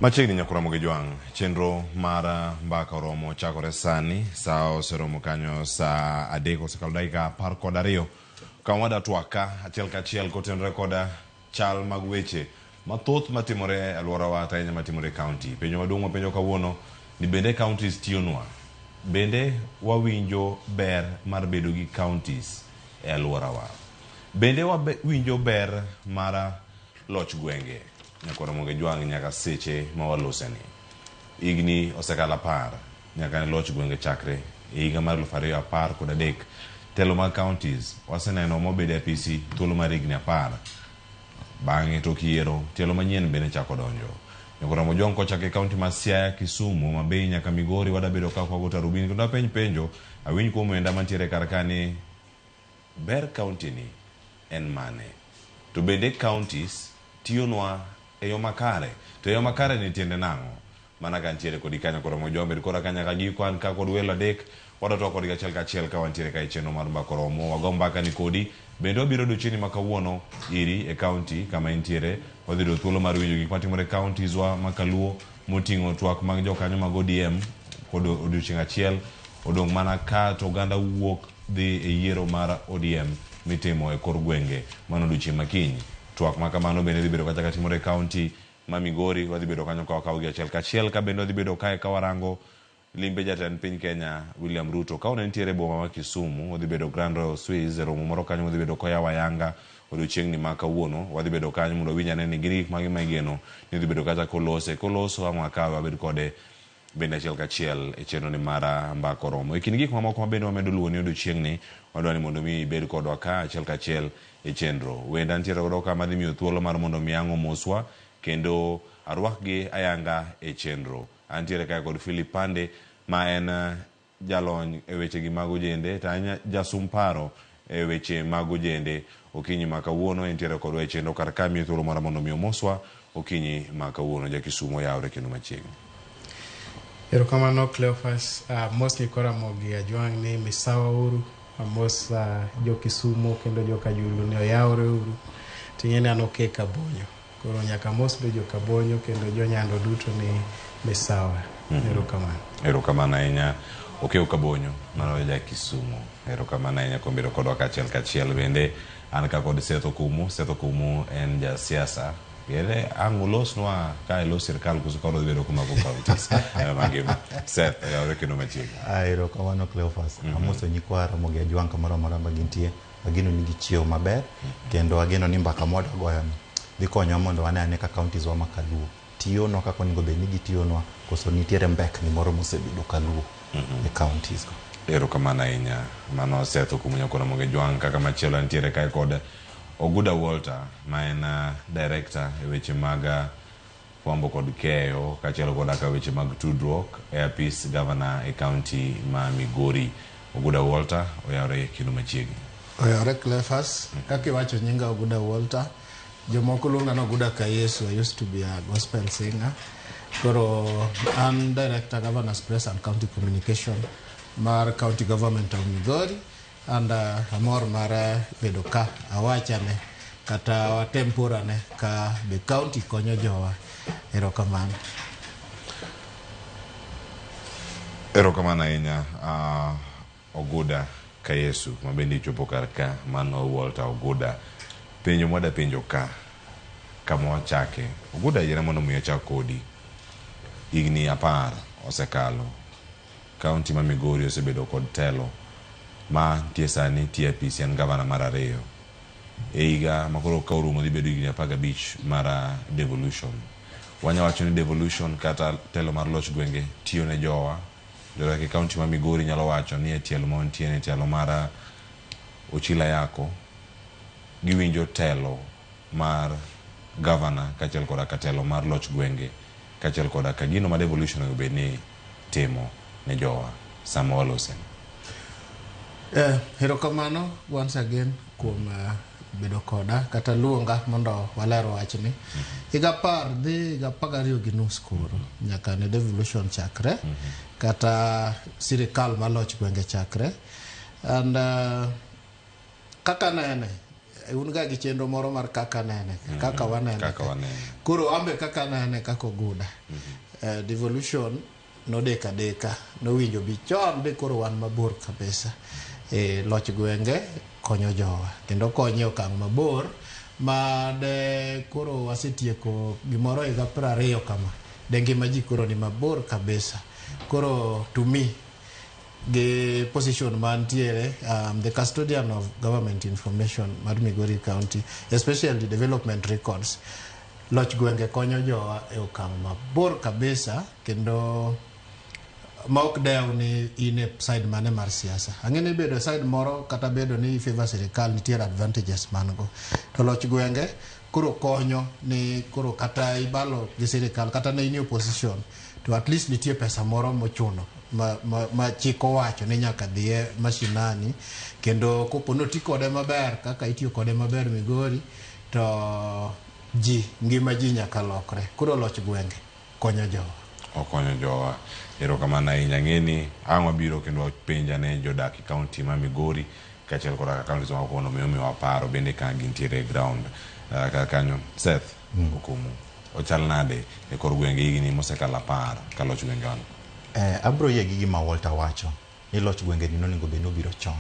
Machiegni nyakura Mogejwang, chenro mara mbaka oromo chakore sani, sao oseromo kanyo sa adeko sekalo dakika 12 kawada twaka achiel kachiel kotenore koda chal mag weche mathoth matimore alworawa ahinya matimore county. Penjo maduong' mapenjo kawuono ni bende counties tiyonwa, bende wawinjo ber mar bedo gi counties e alworawa, bende wawinjo ber mar loch gwenge. Nyakora Mogejwang nyaka seche mawaloseni igni osekala 10 nyaka ne loch gwenge chakre higa mar 2013. Telo mag counties waseneno mobede apisi thuolo mar higni 10 bang'e tok yiero telo manyien bende chako donjo. Nyakora Mogejwang kochake kaunti ma Siaya, Kisumu, Mabei nyaka Migori wadabedo ka kwagota Rubini kendo penjo awinj kuom enda mantiere karakani ber county ni en mane, to bende counties tiyonwa e yo makare, to yo makare ni tiende nang'o mana kantiere kodi kanyo. Nyakora Mogejwang bed kora kanya ka gikwan ka kod welo adek wadato kodi achiel kachiel ka wantiere ka chenro mar mbaka romo wago mbaka ni kodi bende wabiro dochini makawuono iri e county kama intiere wadhi do thuolo mar winjo gik matimore counties wa makaluo moting'o twak mag jokanyo mag ODM kod odiochieng' achiel odong' mana ka to oganda wuok dhi e yiero mar ODM mitimo e kor gwenge mano odiochieng' makiny. Twak makamano bende dhi bedo kachaka timore county ma Migori wadhi bedo kanyo ka wakaw gi achiel kachiel ka bende wadhi bedo kae ka warango limbe jatend piny Kenya William Ruto. Ka nitiere boma ma Kisumu wadhi bedo Grand Royal Suites romo moro kanyo wadhi bedo koya wayanga odiochieng' ni ma kawuono wadhi bedo kanyo mondo winj ane ni gik magi maigeno ni dhi bedo kata koloso ama kawe wabed kode bende achiel kachiel e chenro ni mara mbaka romo. E kind gik mamoko mabende wamedo luwo ni odiochieng' ni wadwani mondo mi bed kodwa ka achiel kachiel e chenro wenda ntiere godo ka madhi miyo thuolo mar mondo mi ang'o moswa kendo arwak gi ayanga e chenro. Antiere kaya kod Philip Pande ma en jalony e weche gi mag ojende tanya jasum paro e weche mag ojende. Okinyi makawuono entiere kodwa e chenro kar ka miyo thuolo mar mondo mi moswa okinyi makawuono ja Kisumo yawre kendo machiegni. Erokamano Cleophas, mostly kora Mogejwang ni misawa uru amos jo Kisumo kendo jo Kajulu ne oyawre uru tinyene anoke Kabonyo koro nyaka mos be jo Kabonyo kendo jo Nyando duto ni misawa. Erokamano ahinya okeo Kabonyo mano ja Kisumo. Erokamano ahinya kuom bedo kodwa kachiel kachiel. Bende an ka kod Seth Okumu en ja siasa yele angulosnwa ka ilo sirkal kusukoro bedo kuma ko counties magima. Seth yawre kendo machiegni. Erokamano Cleophas. Amoso nyikwara Mogejwang kamoro maramba gintie ageno nigi chiew maber kendo ageno ni mbaka moda goyoni dhi konyo mondo wane ka counties wa makaluo tiyono kako ningo be nigi tiyonwa koso nitiere mbek ni moro mosebedo kaluo e counties go. Erokamano ahinya mano Seth Okumu. Nyakora Mogejwang kaka machielo ntiere kae kod Oguda Walter ma en director e weche mag fwambo kod keyo kachielo kod aka weche mag tudruok e apis governor e county ma Migori. Oguda Walter oyawre kendo machiegni. Oyawre Cleophas, kaka iwacho nyinga Oguda Walter, jomoko luonga no Oguda Kayesu. I used to be a gospel singer. Koro I'm director Governor's Press and County Communication mar county government of Migori and amor mar bedo ka awachane kata watemporane ka be county konyo jowa. Erokamano. Erokamano ahinya Oguda Kayesu mabende chopo kar ka mano Walter Oguda. Penjo mwada penjo ka kama wachake Oguda yena mondo miyo chak kodi igni 10 osekalo county ma Migori osebedo kod telo ma tiesani TPC en gavana mar 2 e higa makoro ka orumo dhi bedo igni 15 mara devolution. Wanya wacho ni devolution kata telo mar loch gwenge tiyo ne jowa jorake county ma Migori nyalo wacho ni tielo montiene telo mara Ochila Yako giwinjo telo mar governor kachiel koda ka telo mar loch gwenge kachiel koda ka gino ma devolution obeni timo ne jowa sama walosen. Erokamano once again kuom bedo koda kata luonga mondo walero wachni. Higa 12 gi nus koro nyaka ne devolution chakre kata sirikal mar loch gwenge chakre and kaka nene unga gi chenro moro mar kaka nene kaka wanene koro ambe kaka nene kaka oguda devolution nodeka nowinjo bichon de koro wan mabor kabisa loch gwenge konyo jowa kendo konyo okang' mabor ma de koro wasetieko gimoro higa 20 kama de ngima ji koro ni mabor kabisa koro to me the position mantiere the custodian of government information mar Migori County, especially development records. Loch gwenge konyo jowa e okang' mabor kabisa kendo ma ok dew ni ine side mane mar siasa. Ang'eni bedo side moro kata bedo ni favor sirikal nitiere advantages mango. To loch gwenge koro konyo ni koro kata ibalo gi sirikal kata ne in opposition to at least nitie pesa moro mochuno ma chiko wacho ni nyaka dhie mashinani kendo kopono ti kode maber kaka itiyo kode maber Migori to ngima ji nyaka lokre. Koro loch gwenge konyo jowa. Okonyo jowa. Erokamano ahinya. Ng'eni ang' wabiro kendo penja ne jodak kaunti ma Migori kaachiel koda kaunti ma kono miyo waparo bende ka gintiere ground kanyo. Seth Okumu, ochal nade e kor gwenge higni mosekalo 10 ka loch gwenge wano? Abro yie gi gima Walter wacho ni loch gwenge ni nonego bed nobiro chon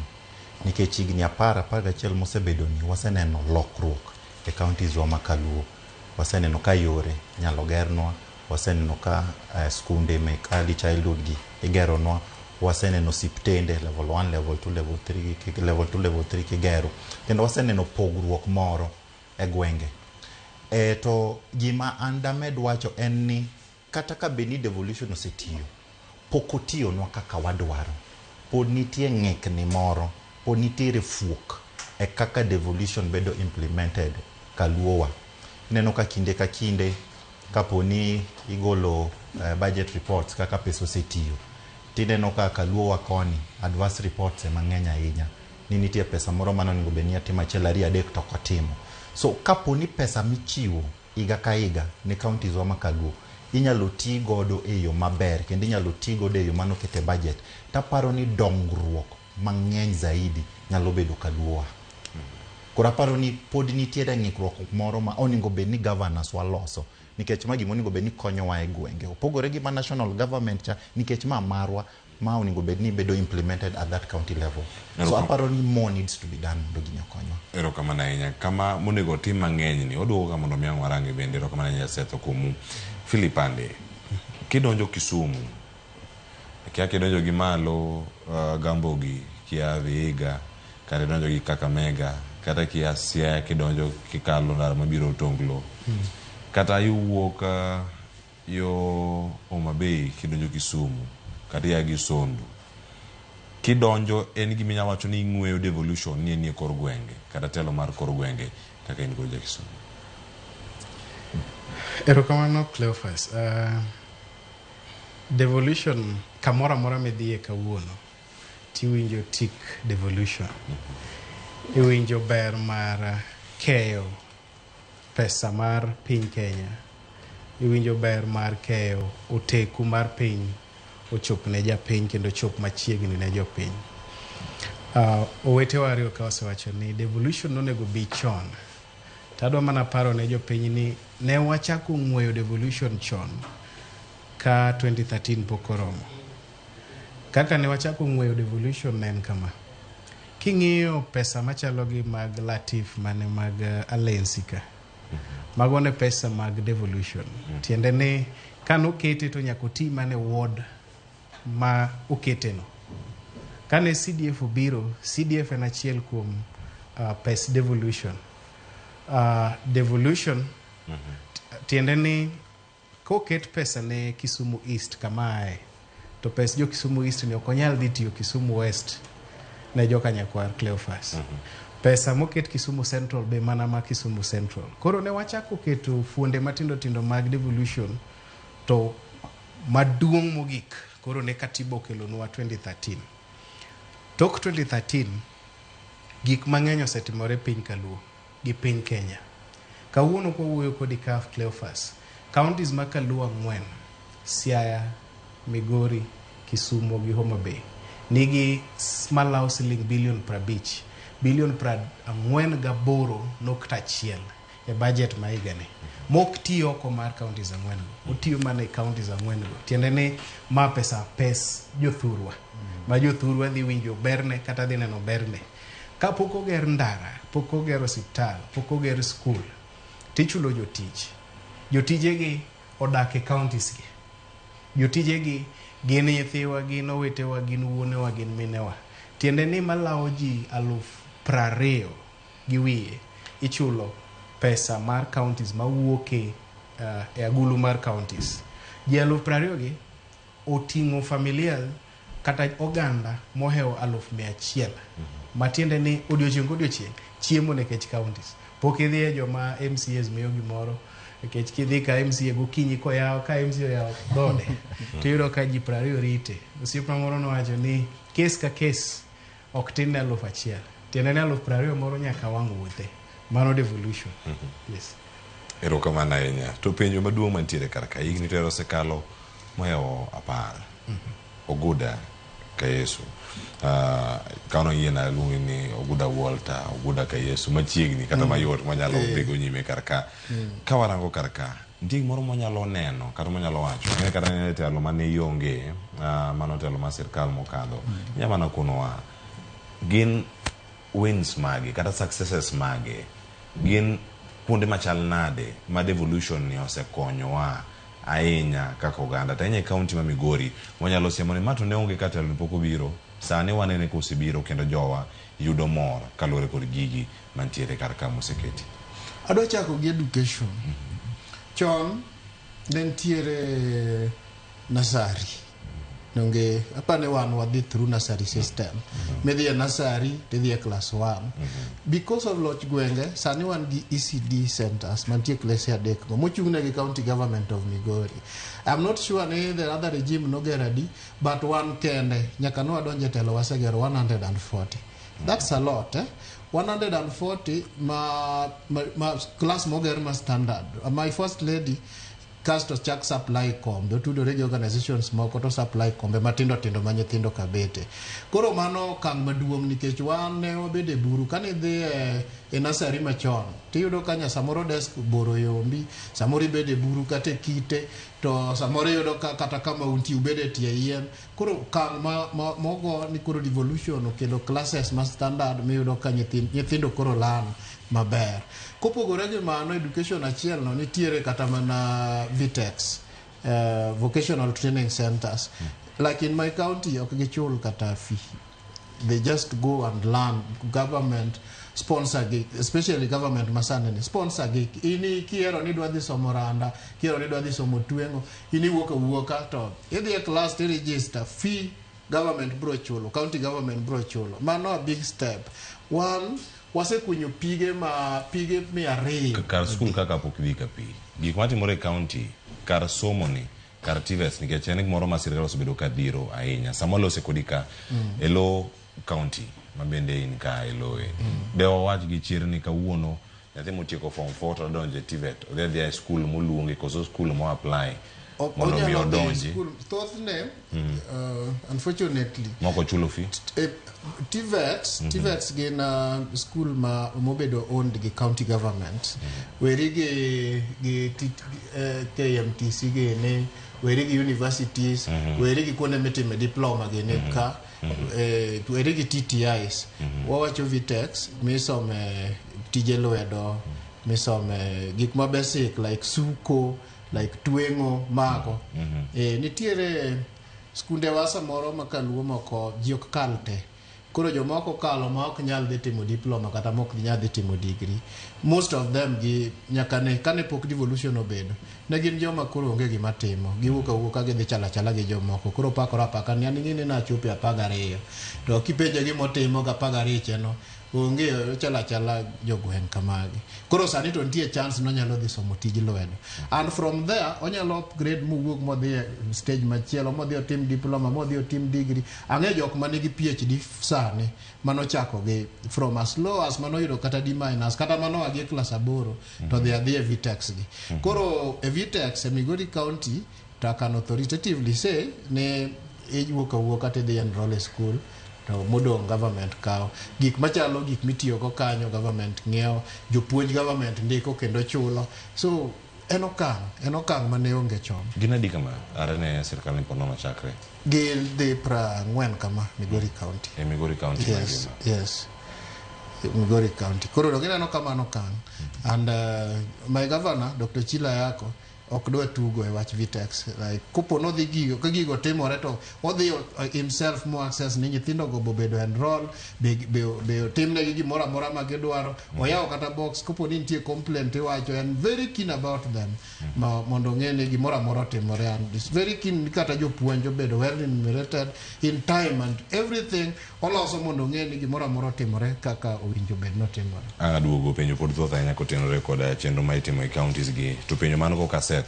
nikech higni 11 mosebedo ni waseneno lokruok e counties wa makaluo. Waseneno ka yore nyalo gernwa, waseneno ka skunde mek early childhood gi igeronwa, waseneno siptende level 1 level 2 level 3 kigero kendo waseneno pogruok moro e gwenge. To gima andamed wacho en ni kata ka beni devolution osetiyo pok otiyonwa kaka wadwaro, pod nitie ng'ikni moro, pod nitiere fuok e kaka devolution bedo implemented kaluowa. Neno ka kinde kaponi igolo budget reports kaka pesa osetiyo, tineno ka kaluowa koni adverse reports mang'eny ahinya ni nitie pesa moro manonego beni atima achiel 2 3 to kotimo. So kaponi pesa michiwo higa ka higa ne counties wa makaluo inyalo ti godo e yo maber kendo inyalo ti godo e yo manokete budget, taparo ni dongruok mang'eny zaidi nyalo bedo kaluowa. Koro aparo ni pod nitiere ng'ikruok moro ma onego bed ni governors waloso nikech ma gima onego bed ni konyowa e gwenge opogore gi ma national government cha nikech ma marwa ma onego bed ni bedo implemented at that county level. So aparo ni more needs to be done mondo gini okonywa. Erokamano ahinya. Kama monego tim mang'eny ni oduogo ka mondo miang' warange bende. Erokamano ahinya Seth Okumu. Philip Ande, kidonjo Kisumu kia kidonjo gi malo Gambogi kia Vihiga kata donjo gi Kakamega kata kia Siaya kidonjo kikalo ndara mabiro Otonglo kata iwuok yo Homa Bay kidonjo Kisumu kata ya gi Sondu kidonjo en gima inyalo wacho ni ing'weyo devolution ni e kor gwenge kata telo mar kor gwenge kaka in goja Kisumu. Erokamano Cleophas. Devolution kamora mora medhie kawuono tiwinjo tik devolution. Iwinjo ber mar keyo pesa mar piny Kenya. Iwinjo ber mar keyo oteku mar piny ochop ne japiny kendo chop machiegni ne jopiny. Owetewa ariyo ka osewacho ni devolution nonego bi chon. Tadwa mana paro ne jopiny ni ne wachako ng'weyo devolution chon ka 2013 pok oromo. Kaka ne wachako ng'weyo devolution ne en kama. King'iyo pesa machalo gi mag Latif mane mag Alensi ka. Mago ne pesa mag devolution. Tiende ni kanokete to nyaka oti mane ward ma okete no. Kane CDF obiro, CDF en achiel kuom pes devolution. Devolution tiende ni koket pesa ne Kisumu East kamae to pes jo Kisumu East ni okonyal dhi tiyo Kisumu West ne joka nyakwar Cleophas. Pesa moket Kisumu Central be mana ma Kisumu Central. Koro ne wachako keto fuonde matindo tindo mag devolution to maduong' mogik koro ne katiba okelonwa 2013. Tok 2013 gik mang'eny osetimore piny kaluo gi piny Kenya. Kawuono kowuoyo kodi CAF Cleophas, counties ma kaluo 4, Siaya, Migori, Kisumu gi Homa Bay, nigi malaw siling bilion 50 bilion 48.1 e budget ma higani. Mok tiyo oko mar counties ang'wen go. Otiyo mana e counties ang'wen go. Tiende ni ma pes jothurwa. Ma jothurwa dhi winjo berne kata dhi neno berne. Ka pok oger ndara, pok oger osiptal, pok oger skul, tichulo jotich. Jotijegi odak e counties gi. Jotijegi gin nyithiwa, gin owetewa, gin wuonewa, gin minewa. Tiende ni malawo ji 20,000 gi wiye ichulo pesa mar counties ma wuoke e agulu mar counties. Ji 20,000 gi oting'o familia kata oganda mohewo 100,000. Matiende ni odiochieng' chiemo nekech counties. Pok idhi joma MCAs miyo gimoro. Nikech kidhi ka MCA gokinyi koyawo, ka MCA oyawo dhode, tiyudo ka ji 20 rite. Osiepna moro nowacho ni kes ka kes ok tin ne 1,000. Tiende ni 20,000 moro nyaka wang' wuothe. Mano devolution. Yes. Erokamano ahinya. To penjo maduong' mantiere kar ka higni to osekalo mohewo 10. Oguda ka Yesu. Kano yien aluongi ni Oguda Walter, Oguda ka Yesu machiegni kata mayot manyalo pego nyime kar ka. Ka warango kar ka, nitie moro monyalo neno kata monyalo wacho. Ng'e kata ne telo mane ionge, mano telo ma sirkal mokadho. Nyamana kuno wa. Gin wins mage kata successes mage. Gin kuonde machal nade ma devolution ni osekonyowa ahinya kaka oganda. Tanya e county ma Migori, wanyalo siemo ni mato ne onge kata pok obiro. Sani wanene ka osebiro kendo jowa yudo mor kalore kod gigi mantiere kar ka moseketi. Adwa chako gi education. Chon ne ntiere nasari. Nonge apane wadhi through nursery system. Medhi e nursery, tidhi e class 1. Because of loch gwenge, sani wan gi ECD centers, mantie klase adek go, mochung'ne gi county government of Migori. I'm not sure ni the other regime no geradi, but one kende, nyaka no adonje telo wasegero 140. That's a lot, eh? 140 ma class moger ma standard. My first lady cast to check supply kombe to the organizations moko to supply kombe matindo manyithindo kabete. Koro mano kang maduong' nikech wan ne obede buru kane dhi e nursery machon tiyudo ka samoro desk boro yombi, samoro ibede buru kata kite, to samoro yudo kata kama unti ubede tie yien. Koro kang mogo ni koro devolution okelo classes ma standard miyudo ka nyithindo koro lan maber. Kopogore gi mano, education achiel no nitiere kata mana VTEX, vocational training centers. Like in my county, ok gichul kata fee. They just go and learn. Government sponsor gig, especially government masane sponsor gig. Ini kiero ni dwadhi somo randa, kiero ni dwadhi somo twengo, ini wuoka to idhi e class to register fee, government bro chulo, county government bro chulo. Mano a big step. One, wase kunyo pige 200 kar school kaka pok dhi ka pi. Gik matimore county kar somo ni kar TVET nikech en gimoro ma sirkal osebedo ka dhiro ahinya. Samolo osekodi ka elo county mabende in ka eloe. Be wawach gi chirni kawuono nyathi motieko form 4 to donje TVET. Odhi e school moluonge koso school mo apply. Mondo mi odonji. Thothne, unfortunately, moko chulo fee. TVETs gin school ma mobedo owned gi county government. Weri gi KMTC gene, weri gi universities, weri gi kuonde mitime diploma gene ka, weri gi TTIs. Wawacho VTEX, misome tije lwedo, misome gik ma basic like suko, like twengo mago. Nitiere skunde wasa moro makaluo moko ji ok kalte. Koro jomoko kalo ma ok nyal dhi timo diploma kata mok nyal dhi timo degree. Most of them gi nyaka ne kane pok devolution obedo. Ne gin joma koro onge gima timo. Giwuoka gidhi chala gi jomoko. Koro pakora paka ni ng'ini na chopi 12. To kipenje gima timo ga 12 no. Onge chala jogweng kamagi. Koro sani to ntie chance no nyalo dhi somo tij lwedo. And from there onyalo upgrade muwuok modhi stage machielo, modhi otim diploma, modhi otim degree. Ang'e jok manigi PhD sani mano chako gi from as low as mano yudo kata D- kata mano agi class 8 to dhi e VTEX gi. Koro e VTEX e Migori County to I can authoritatively say ne age wuoka dhi enroll e school to modong government kao gik machalo gik mitiyo go kanyo government ng'iewo jopuonj government ndiko kendo chulo so en okang' mane onge chon gina di kama arene sirkal ni ponono chakre gil de 40 kama Migori County Migori County yes Migori County koro gineno kamano okang' and my governor Dr. Chila Yako ok dwa tugo e wach Vitex like kopo no dhi gigo ka gigo timore to odhi himself mo access ni nyithindo go bobedo enroll be timne gi gimoro amora ma gidwaro oyawo kata box kopo ni nitie complaint iwacho and very keen about them mondo ng'e ni gimoro amora timore and is very keen kata jopuonj bedo well remunerated in time and everything oloso mondo ng'e ni gimoro amora timore kaka owinjo bed no timore aduogo penjo pod thoth ahinya kotenore koda chenro ma itimo e counties gi to penjo man go kaset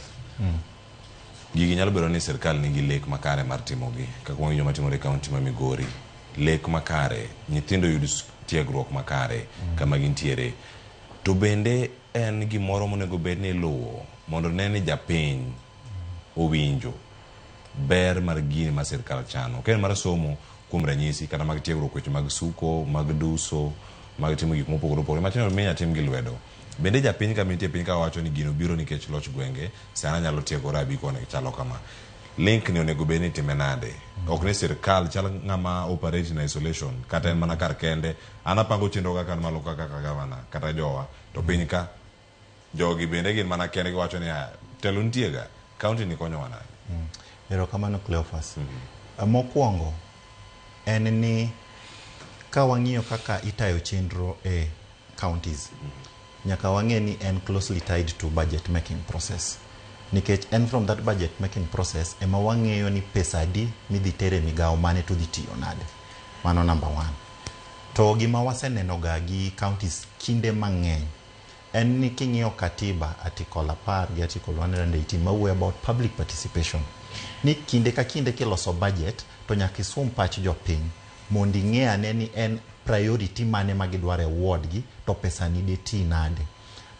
gigi nyalo bedo ni sirkal nigi lek makare mar timo gi kaka wang'o matimore e county ma Migori lek makare nyithindo yud tiegruok makare kama gintiere to bende en gimoro monego bed ni luwo mondo ne ni japiny owinjo ber mar gini ma sirkal chano ken mar somo kuom ranyisi kata mag tiegruok weche mag suko mag duso mag timo gik mopogore opogore machino minya tim gi lwedo bende japiny ka nitie piny ka wacho ni gino biro nikech loch gwenge sana nyalo tiegore abi kone chalo kama link ni onego bed ni time nade ok ni sirkal chal ng'ama operate na isolation kata en mana kar kende anapango chenro kaka malo kaka gavana kata jowa to piny ka jogi bende gin mana kende giwacho ni telo nitiega county ni konyo wana erokamano Cleophas mokwongo en ni ka wang'iyo kaka itayo chenro e counties nyaka wang'e ni en closely tied to budget making process nikech en from that budget making process ema wang'eyo ni pesa adi midhi tere migawo mane to dhi tiyo nade mano number 1 to gima waseneno ga gi counties kinde mang'eny en ni king'iyo katiba article 10 gi article 118 mawuoyo about public participation ni kinde ka kinde kiloso budget to nyaka isum pach jopiny mondo ing'e ane ni en priority mane ma gidwaro e ward gi to pesa ni de ti nade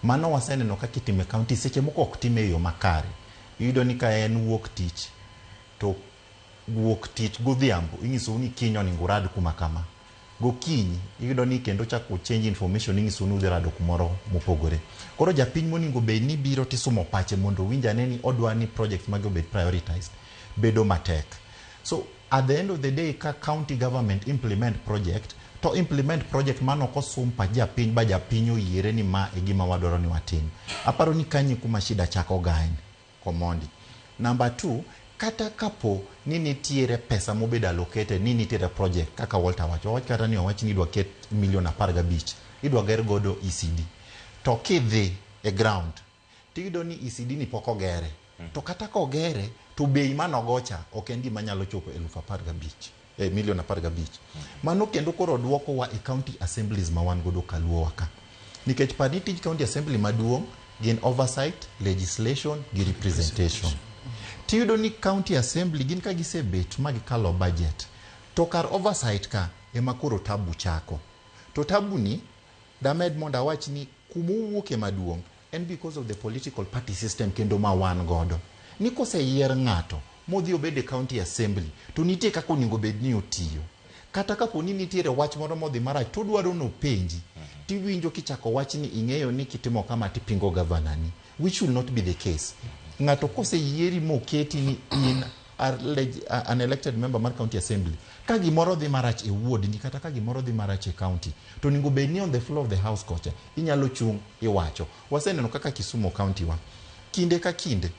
mano waseneno ka kitime county seche moko ok time yo makare iyudo ni ka en wuok tich to wuok tich godhiambo ing'iso ni kinyo ni ngurad kuma kama gokinyi iyudo ni kendo chako change information ing'iso ni udhirado kumoro mopogore koro japiny moningo bed ni biro tisumo pache mondo winja ane ni odwa ni project mage obed prioritized bedo matek so at the end of the day ka county government implement project to implement project mano kosum pa japiny ba japiny oyiere ni ma e gima wadwaro ni watim aparo ni kanyi kuma shida chako gaen komondi number 2 kata kapo ni nitiere pesa mobedo allocated ni nitiere project kaka Walter wacho kata ni owach ni idwa ket milion 15 idwa ger godo ECD to kidhi e ground tiyudo ni ECD ni pok ogere to kata kogere to bei manogocha ok en gima nyalo chopo 15 milion 15 mano kendo koro duoko wa e county assemblies ma wan godo kaluo waka nikech panitij county assembly maduong' gin oversight legislation gi representation tiyudo ni county assembly gin ka gisebet ma gikalo budget to kar oversight ka ema koro tabu chako to tabu ni damed mondo awach ni kumowuoke maduong' and because of the political party system kendo ma wan godo ni koseyier ng'ato modhi obede county assembly to nitie kaka onego bed ni otiyo kata kapo ni nitiere wach moro modhi marach to dwaro no penji tiwinjo kichako wach ni ing'eyo ni kitimo kama tipingo governor ni which will not be the case ng'ato koseyieri moketi ni in an elected member mar county assembly ka gimoro dhi marach e ward ni kata ka gimoro dhi marach e county to ningo bed ni on the floor of the house kocha inyalo chung iwacho waseneno kaka Kisumu county wa kinde ka kinde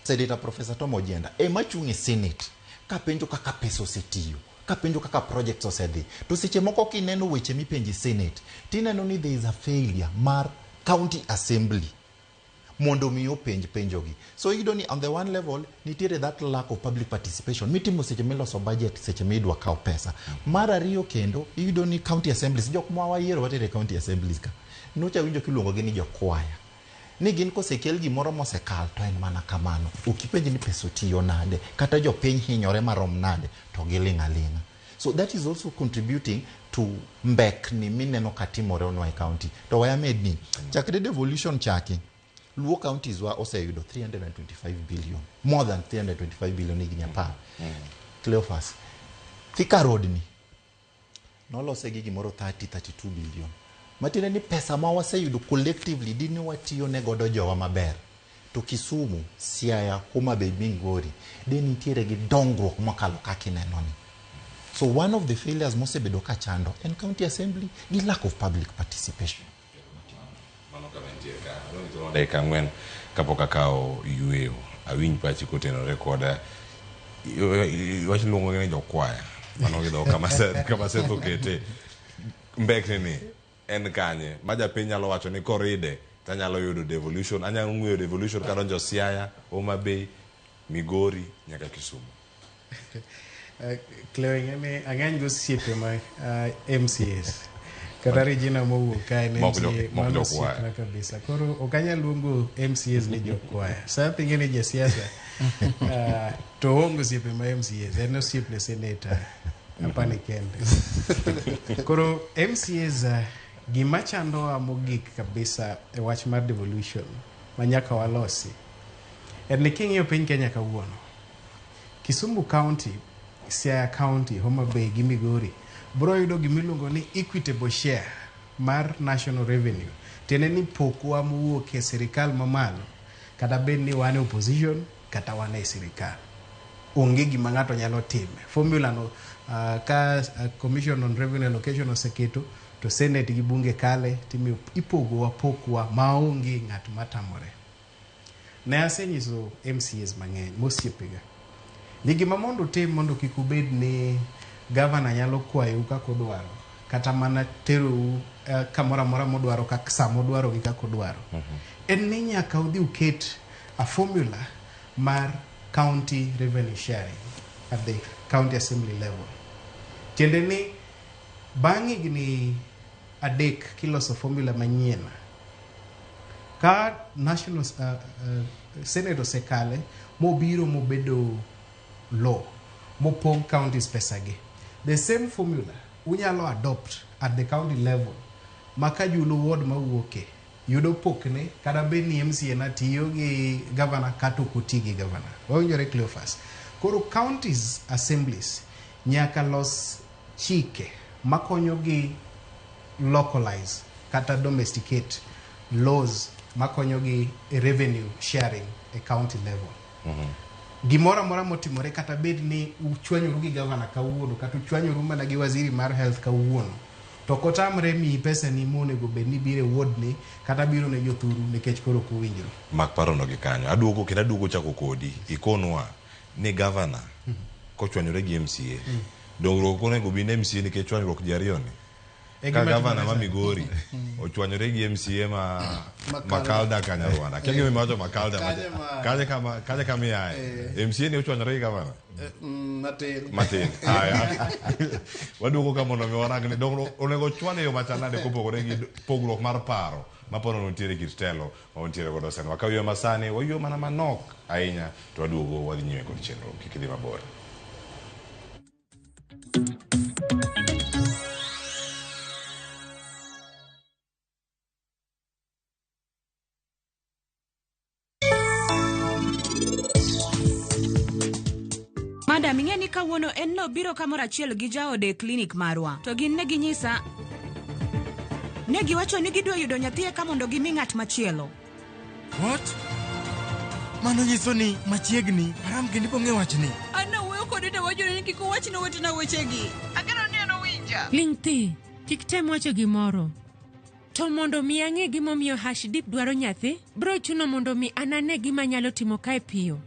Senator Professor Tom Ojienda ema chung e Senate kapenjo kaka pesa osetiyo kapenjo kaka projects osedhi to seche moko kineno weche mipenji Senate tineno ni there is a failure mar county assembly mondo miyo penjogi so iyudo ni on the one level nitiere that lack of public participation mitimo seche miloso budget seche midwa kao pesa mar ariyo kendo iyudo ni county assemblies jok ma wayiero watere county assemblies ka nocha winjo kiluongo gi ni jokwaya ni gin kosekel gimoro mosekal to en mana kamano ukipenji ni pesa tiyo nade kata jopiny hinyore marom nade to giling' aling'a so that is also contributing to mbek ni mineno katimore onwa e county to wayamed ni chakre devolution chaki Luo counties wa oseyudo 325 billion more than 325 billion higni 10 Cleophas Thika road ni nolose gi gimoro 30-32 billion. Matiende ni pesa ma waseyudo collectively dini watiyo ne godo jowa maber. To Kisumu, Siaya, Homa Bay, Migori, deni nitiere gi dongruok makalo kaka inenoni. So one of the failures mosebedo ka chando en county assembly gi lack of public participation. Mano kama nitiere ka. Dakika ang'wen kapok akawo yueyo. Awinj pachi kotenore koda wach luongo ni jokwaya. Mano gi dho kama setho kete. Mbekni ni en kanye. Maja piny nyalo wacho ni koride tanyalo yudo devolution. Anyalo ng'weyo devolution kadonjo Siaya, Homa Bay, Migori nyaka Kisumu. Cleo ing'eni ang'eny go siepe ma MCAs kata Regina mowuok kae ne mano siepna kabisa. Koro ok anyal luongo MCAs ni jokwaya. Sa ping'e ni jasiasa to ongo siepe ma MCAs en osiep ne senator apani kende. Koro MCAs gima chandowa mogik kabisa e wach mar devolution ma nyaka walosi en ni king'iyo piny Kenya kawuono, Kisumu County, Siaya County, Homa Bay gi Migori bro yudo gimiluongo ni equitable share mar national revenue. Tiende ni pokwa mowuok e sirikal mamalo kata bed ni wane opposition kata wane sirikal. Onge gima ng'ato nyalo time. Formula no ka Commission on Revenue Allocation oseketo to Senate gi bunge kale timi ipogowa pokwa maonge ng'at matamore. Ne asenyiso MCAs mang'eny mosiepega ni gima mondo tim mondo kik ubed ni governor nyalo kwayo kaka odwaro kata mana tero kamoro amora modwaro kaka samo dwaro gi kaka odwaro. En ni nyaka udhi uket a formula mar county revenue sharing at the county assembly level. Tiende ni bang' higni adek kiloso formula manyien ka national senate osekale mobiro mobedo law mopog counties pesagi, the same formula unyalo adopt at the county level maka julo ward mawuoke yudo pokne kada bed ni MCA na tiyo gi governor kata okuti gi governor. Wawinjore Cleophas. Koro counties assemblies nyaka los chike makonyo gi localize kata domesticate laws makonyo gi revenue sharing e county level. Gimora mora motimore kata bed ni uchwanyoru gi governor kawuono kata uchwanyoru mana gi waziri mar health kawuono to kotamre mi pesa ni monego bed ni bire ward ni kata biro ne jothuru nikech koro kuwinjru. Mak parono gi kanyo. Aduogo chako kodi. Ikonwa ni governor kochwanyore gi MCA. Dongruok onego bi ne MCA nikech chwanyruok ji ariyo ni. Ka governor ma Migori ochwanyore gi MCA ma Makalda Kanyarwanda. Kenge mi mawacho Makalda kaje kama yae. MCA ni ochwanyore gi governor. Matin. Aya. Waduogo ka mondo mi warang ni dongruok onego chwane yo machalade kopogore gi pogruok mar paro mapono nitiere kit telo ma nitiere godo sen. Wakawiyo masani wawiyo mana manok ahinya to waduogo wadhi nyime kod chenro kik idhi mabor. Madam ing'e ni kawuono en no biro kamoro achiel gi jaode klinik marwa. To gin ne ginyisa ne giwacho ni gidwa yudo nyathi ka mondo gimi ng'at machielo. What? Mano nyiso ni machiegni haram kendi bong'e wachni. Ana wuoyo kode to wajore ni kik wachno wetena wechegi. Ageno ni ano winja. Lingthi, kik tem wacho gimoro. To mondo mi ang'e gimomiyo Hashdip dwaro nyathi, bro chuno mondo mi anane gima nyalo timo kae piyo.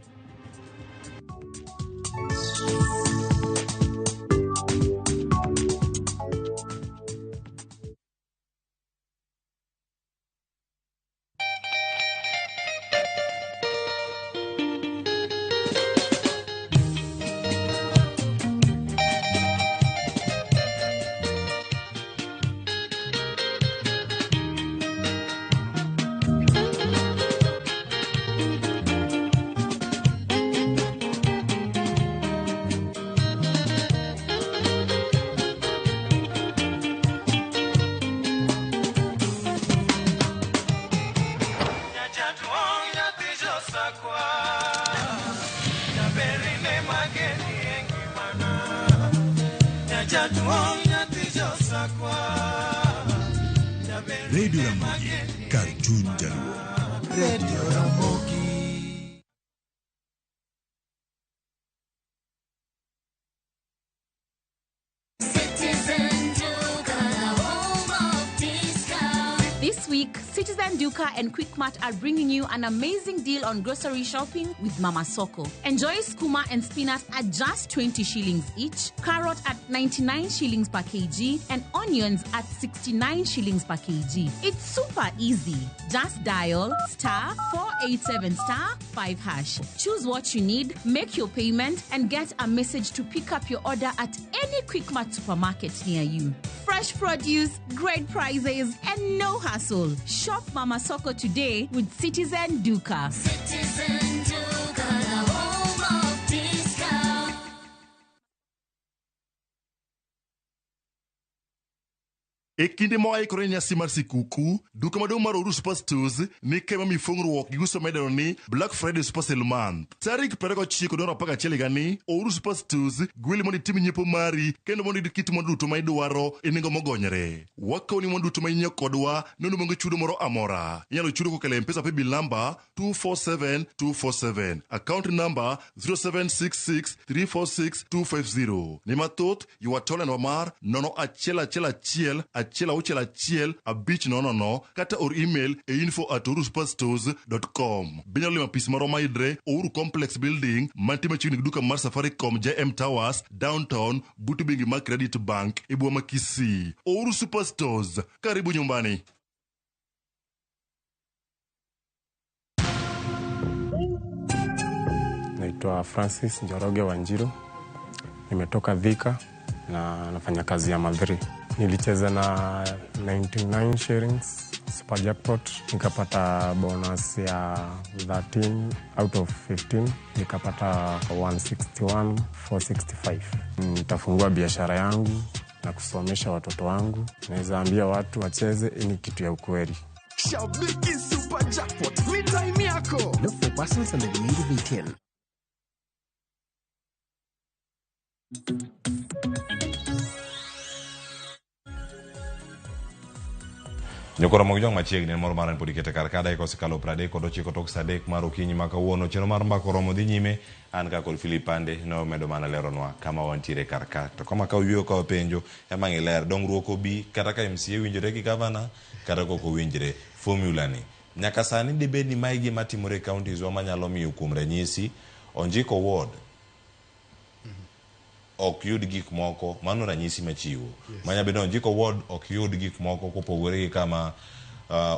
Just Radio Ramogi, kar chuny jaluo. Radio Ramogi. This week, Citizen Duka and Quickmart are bringing you an amazing deal on grocery shopping with Mama Soko. Enjoy skuma and spinach at just 20 shillings each, carrot at 99 shillings per kg, and onions at 69 shillings per kg. It's super easy. Just dial *487*5#. Choose what you need, make your payment, and get a message to pick up your order at any Quickmart supermarket near you. Fresh produce, great prices, and no hassle. Shop Mama Soko today with Citizen Duka. Citizen Duka, the home of discount. E kinde moaikore nyasi mar sikuku, duka maduong' mar Ouru Super Stores ni kema mifungruok gi uso medero ni Black Friday Super Sale Month. Tarik 29 gani, Ouru Super Stores gweli mondo itim nyiepo mari kendo mondo kit mwandu duto ma idwaro e nengo mogonyore. Wakoni mwandu duto ma inyiewo kodwa nono mongo chudo moro amora. Inyalo chudo kokalo M-Pesa paybill number 247247, account number 0766346250. Ni mathoth yuatole no mar nono achiel abich nono kata or email e info@ourusuperstores.com. Binyalo lima pis maro maidre Ouru Complex Building mantie machiegni gi duka mar Safaricom JM Towers downtown butu bengi mar Credit Bank e boma Kisii. Ouru Superstores, karibu nyumbani. Naitwa Francis Njoroge Wanjiru. Nimetoka Thika na nafanya kazi ya Madhiri. Nilicheza na 99 shillings super jackpot, nikapata bonus ya 13 out of 15, nikapata 161,465. Nitafungua biashara yangu na kusomesha watoto wangu. Naweza ambia watu wacheze, ni kitu ya ukweli. Shabiki super jackpot, ni time yako. Look for persons under the age of 18. Nyokora mogjong machiegni moro maran podi kete kar kada iko sikalo prade kod ochiko tok sadek mar okinyi ma kawuono cheno mar mbako romo dhi nyime an ka kod Philip Pande no medo mana leronwa kama wantiere kar ka to kama ka wiyo ka penjo ema ngiler dongruok obi kata ka MCA winjore gi governor kata koko winjre formula ni nyaka sani debed ni maigi matimore counties wa manyalo miyo kuom ranyisi Onjiko ward ok yud gik moko mano ranyisi machiwo manya bedo Onjiko ward ok yud gik moko kopogore gi kama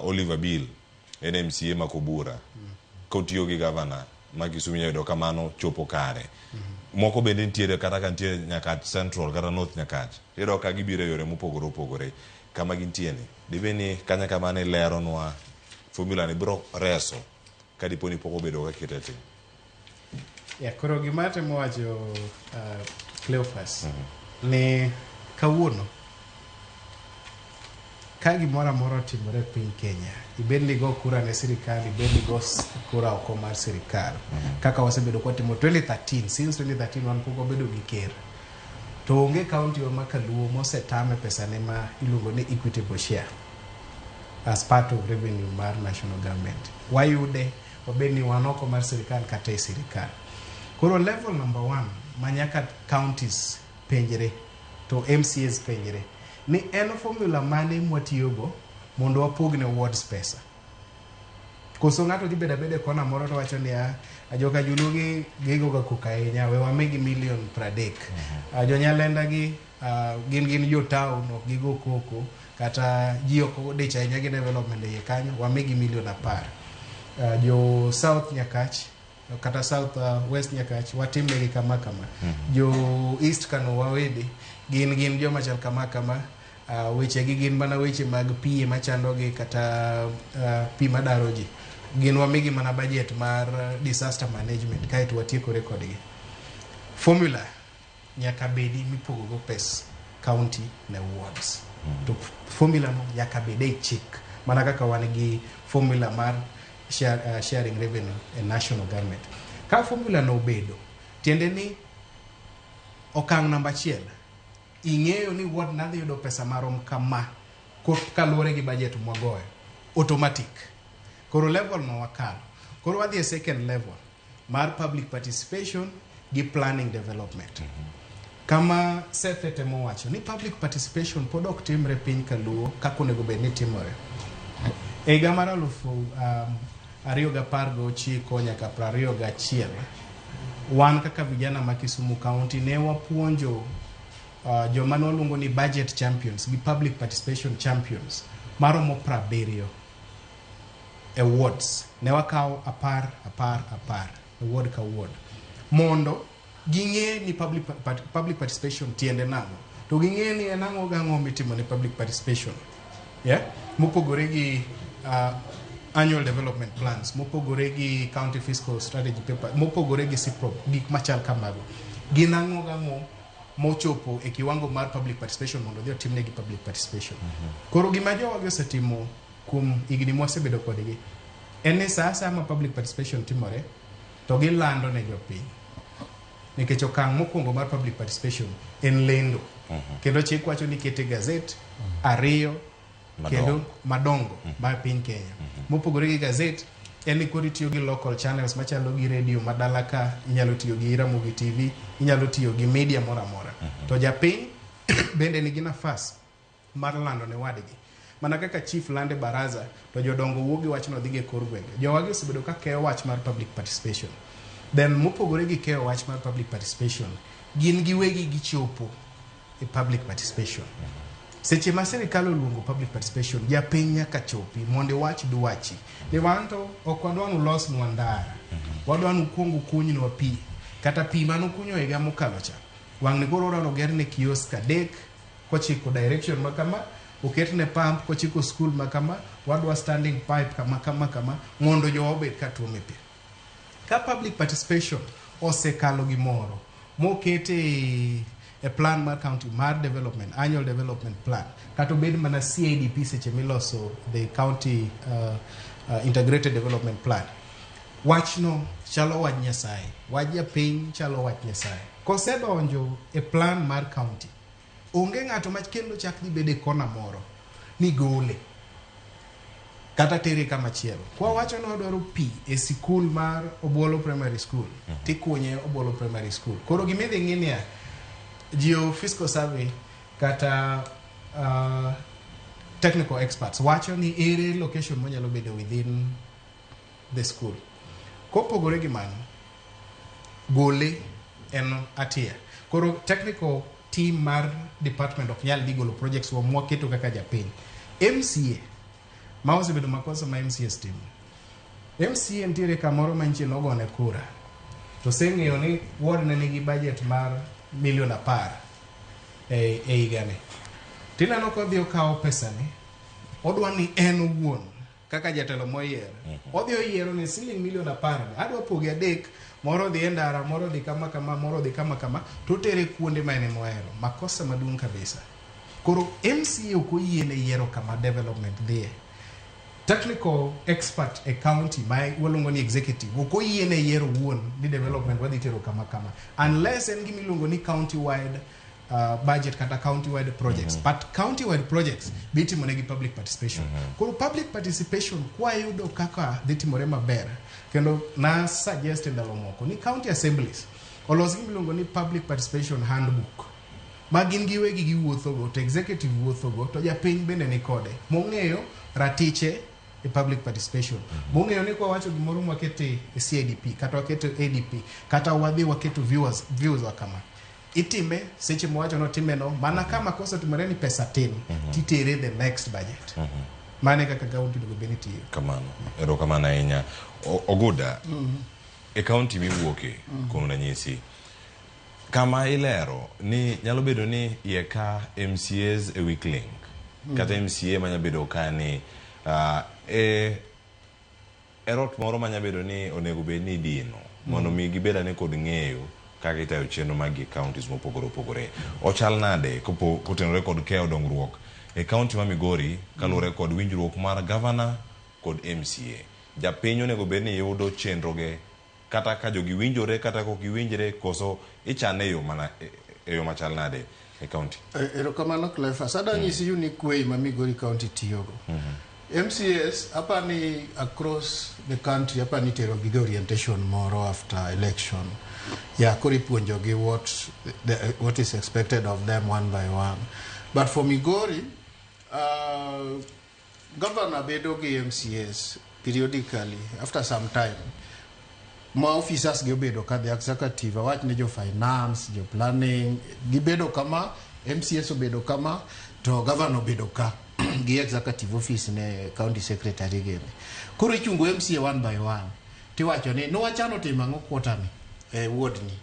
Oliver Bill NMCA makobura kotiyo gi governor Kisumu yedo kamano chopo kare moko bende ntiere kata kan tie Nyakach Central kata North Nyakach yedo ka gibire yore mopogore kama gintiene diveni kanya kamane leronwa formula ni bro reso kadiponi poko bedo ka kitete koro gimate mowacho Cleophas ni kawuono ka gimoro amora timore piny Kenya ibed ni go kura ne sirikal ibed ni go kura oko mar sirikal kaka wasebedo kwa timo 2013 since 2013 wan poko bedo gi ker to onge county ma Kaluo mosetame pesa ne ma iluongo ni equitable share as part of revenue mar national government wayude obed ni wan oko mar sirikal kata e sirikal. Koro level number 1 manyaka counties penjere to MCAs penjere ni en formula mane mwatiyogo mondo wapogne wards pesa. Koso ng'ato dhi bedo kona moro to wacho ni ajoka julugi gigo ga kukaenya we wamegi million 30. Jonyalenda gi gin jo town ok gigo koko kata jioko de chanya gi development e kanyo wamegi million 10. Jo South Nyakach kata South West Nyakach watimnegi kama jo East Kano wawede gin jo machal kama weche gi gin mana weche mag pie machandogi kata pi madaroji gin wamigi mana budget mar disaster management kaito watieko kodgi. Formula nyaka bedi mipogo go pes county na wards to formula no nyaka bedi chik mana kaka wanigi formula mar sharing revenue and national government. Ka formula no bedo tiende ni okang namba 1 ing'eyo ni ward nadhi yudo pesa marom kama kaluwore gi budget mwagoyo automatic. Koro level no wakalo. Koro wadhi e second level mar public participation gi planning development. Kama Seth temo wacho ni public participation pod ok timre piny kaluo kaka onego bed ni timore. E higa mar 2019 nyaka 2021 wan kaka vijana ma Kisumu County ne wapuonjo joma noluongo ni budget champions gi public participation champions maromo 70 awards. Ne wakawo apar award ka award mondo ging'e ni public participation tiende nang'o, to ging'e ni en ang'o mitimo ni public participation, mopogore gi annual development plans, mopogore gi county fiscal strategy paper, mopogore gi CIPRO, gik machal kamago. Gin ang'o mochopo e kiwango mar public participation mondo dhi otimne gi public participation. Koro gima jowagi osetimo kuom higni mosebedo kodgi en ni sa asaya ma public participation timore to gilando ne jopiny, nikech okang' mokwongo mar public participation en lendo. Kendo chik wacho ni kete gazet 2 kendo madongo mar piny Kenya. Mopogore gi gazet en ni kodi tiyo gi local channels machalo gi radio madala ka, inyalo tiyo gi Ramogi TV, inyalo tiyo gi media mora mora. To japiny bende nigi nafas mar lando ne wadgi. Mana kaka chief lande baraza to jodongo wuogi wach no dhige kor gwenge. Jowagi osebedo ka keyo wach mar public participation. Then mopogore gi keyo wach mar public participation, gin giwegi gichopo e public participation. Seche ma sirikal oluongo public participation, japiny nyaka chopi mondo wach duwachi. Ni wanto ok wadwanu los nwa ndara, wadwanu kuongo kunynwa pi, kata pi mano kunyo higa mokalo cha. Wang'ni koro wadwano gerne kiosk 3 kochiko direction makama, oketne pump kochiko school makama, wadwa standing pipe kama mondo jowa obed ka tuome pi. Ka public participation osekalo gimoro mokete a plan mar county mar development, annual development plan, kata obed mana CIDP seche miloso the county integrated development plan, wachno chalo wach Nyasaye, wach japiny chalo wach Nyasaye. Kosedonjo e plan mar county, onge ng'ato ma kendo chak dhi bede kona moro ni gole kata tere kama chielo. Kwa wacho no dwaro pi e sikul mar Obuolo Primary School, tikunye Obuolo Primary School. Koro gimidhi ng'inia Geofiscal Survey kata technical experts wacho ni ere location monyalo bedo within the school. Kopogore gi mano, gole en atia. Koro technical team mar department of nyal digolo projects wa mwaketo kaka japiny. MCA ma osebedo makosa ma MCS team. MCA ntiere kamoro manchie nogone kura, to seng'eyo ni ward ne nigi budget mar $10 million e higani. Tineno kodhi okawo pesani, odwa ni en owuon kaka jatelo moyier, odhi oyiero ni $10 million adwa pogi 3, moro dhi e ndara, moro dhi kama, moro dhi kama, to tere kuonde ma en mohero. Makosa maduong' kabisa. Koro MCA ok oyiene yiero kama development dhiye. Technical expert e county ma waluongo ni executive ok oyiene yiero wuon ni development wadhi tero kama unless en gima iluongo ni county wide budget kata county wide projects. But county wide projects bitimo negi public participation. Koro public participation kwa yudo kaka dhi timore maber, kendo na suggest ndalo moko ni county assemblies olos gima iluongo ni public participation handbook ma gin giwegi giwuothogo, to executive wuothogo, to japiny bende ni kode mong'eyo ratiche e public participation. Mong'eyo ni kwa wacho gimoro mwakete e CIDP kata waketo ADP kata wadhi waketo views wakama, itime seche mwacho no timeno mana kama kosa tumere ni pesa tin titere the next budget. Mane kaka county dogo beniti kamano. Ero kamana ahinya Oguda e county miwuoke kuom ranyisi kama ilero ni nyalo bedo ni yeka MCAs e weak link kata MCA manya bedo kani erot moro manya bedo ni onego bed ni dino mondo mi gibeda ne kod ng'eyo kaka itayo chenro mag counties mopogore. Ochal nade kotenore kod keyo dongruok e county ma Migori kalure kod winjruok mar governor kod MCA. Japiny onego bed ni yudo chenro ge kata ka jogi winjore kata ko giwinjre koso ichane yo mana e yo machal nade. e county. Erokamano Cleophas. Ada nyisi unique way ma Migori County tiyogo. MCAs apani across the country apani tero giga orientation moro after election. Yeah, kori puonjogi what is expected of them one by one. But for Migori, governor bedo gi MCAs periodically after some time. Ma officers gibedo ka the executive awach ne jo finance, jo planning, gibedo kama MCAs obedo kama to governor obedo ka gi executive office ne county secretary gene. Koro ichungo MCA one by one. Tiwacho ni no wachano timo ang'o quarter ni ward ni.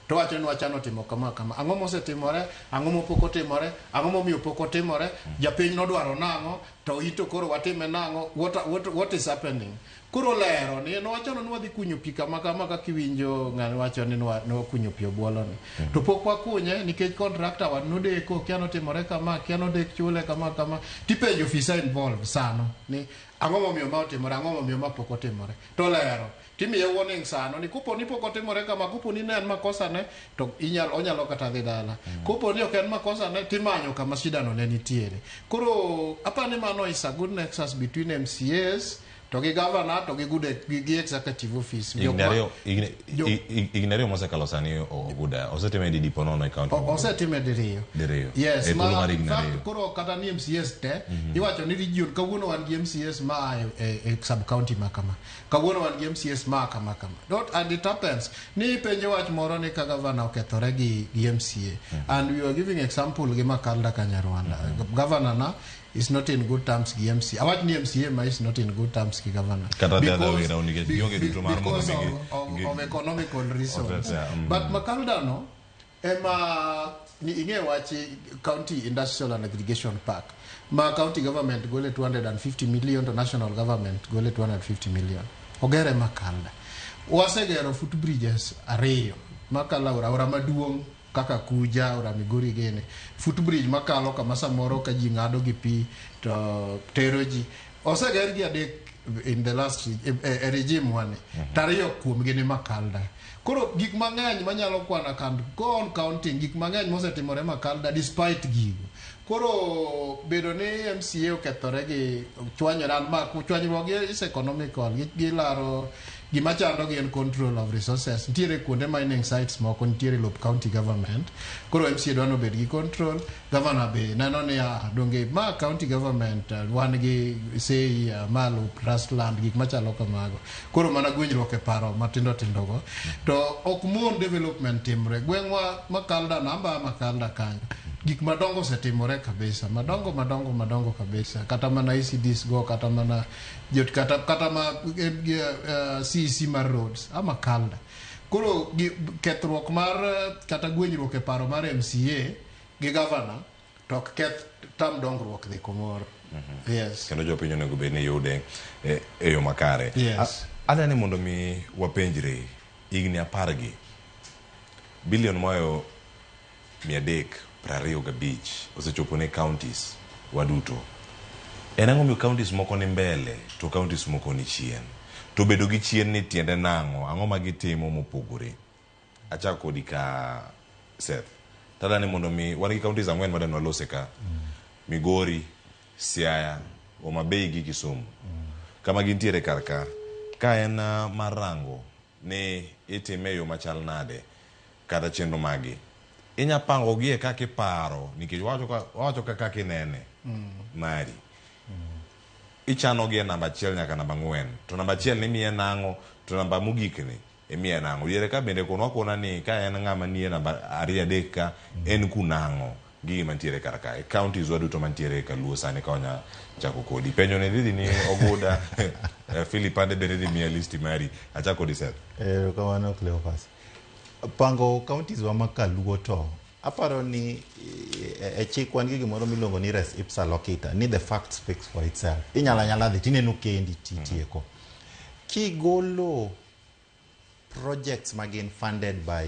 To wacho ni wachano timo kama ang'o mosetimore, ang'o mopok otimore, ang'o momiyo pok otimore, japiny nodwaro nang'o, to ito koro watime nang'o, what is happening. Koro lero ni no wachano ni wadhi kunyo pi kama ka kiwinjo ng'ani wacho ni no kunyo pi obwolo ni. To pok wakunye nikech contractor wan nodeko kiano timore kama, kiano dek chule kama tipenjo officer involved sano ni ang'o momiyo ma otimore, ang'o momiyo ma pok otimore. To lero timiye warning sano ni kupo ni pok otimore kama, kupo ni ne en makosa ne to onyalo kata dhi dala. Kupo ni ok en makosa ne timanyo kama shida no ne nitiere. Koro apani mano is a good nexus between MCAs to gi governor to gi executive office. Ignario mosekalo sani oguda osetime di diponono e county. Osetime diriyo. Yes, ma koro kata ni MCAs te iwacho ni region kawuono wan gi MCAs ma e sub county makama. Kawuono wan gi MCAs ma kama. And it happens ni penjo wach moro ni ka governor okethore gi MCA. And we are giving example gi Makalda Kanyarwanda. Governor na is not in good terms gi MCA. Awach ni MCA ma is not in good terms gi governor. Because of economical reasons. But Makalda no, ni inge wachi County Industrial and Aggregation Park. Ma county government gole 250 million to national government gole 250 million. Ogere Makalda. Wasegero footbridges ariyo. Makala ora maduong kaka kuja ora Migori gene footbridge makalo kama samoro ka ji ngado gi pi to teroji oseger gi adek in the last regime one tariyo kuom gene Makalda. Koro gik mang'eny manyalo kwana kan go on counting gik mang'eny mosetimore Makalda despite gigo. Koro bedo ni MCA okethore gi chwanyoran ma chwanyruok is economical gi laro gima chando gi en control of resources. Ntiere kuonde mining sites moko ntiere lop county government. Koro MCA dwano bed gi control. Governor be neno ni donge ma county government wan gi say ma lop trust land gik machalo kamago. Koro mana gwenyruok e paro matindo go. To ok mon development timre. Gwengwa Makalda namba Makalda kanyo. Gik madongo setimore kabisa. Madongo kabisa. Kata mana ECDs go, kata mana kata ma CEC mar roads ama Makalda. Koro kethruok mar kata gwenyruok e paro mar MCA gi governor to keth tam dongruok dhi kumoro. Yes. Kendo jopiny onego bed ni yude e yo makare. Yes. Adani mondo mi wapenjre igni 10 bilion moyo 325 osechopo ne counties waduto. En ang'o miyo counties moko ni mbele to counties moko ni chien. To bedo gi chien ni tiende nang'o, ang'o ma gitimo mopogore. Achako kodi ka Seth. Tadani mondo mi wan gi counties ang'wen madano lose ka. Migori, Siaya, Homa Bay gi Kisumu. Kama gintiere karka ka en marango ne itime yo machal nade kata chenro magi. Inya pango gie kaka paro nikech wacho kaka kinene mari. Ichano gie namba 1 nyaka namba 4. To namba 1 ni miye nango, to namba mogik ni miye nango. Yere ka bende kona ni ka en ng'ama nie namba 2 3 ka en kunango gi mantiere karaka. E counties waduto mantiere Kaluo sani ka onya chako kodi. Penjo ne didi ni oguda Philip ande bende di miye listi mari. Achako di Seth. Kawano Cleophas. Pango counties wa Makaluo to aparo ni chik wan gi gimoro milongo ni res ipsa locata ni the fact speaks for itself. Inyala dhi tineno kendi titieko. Kigolo projects magin funded by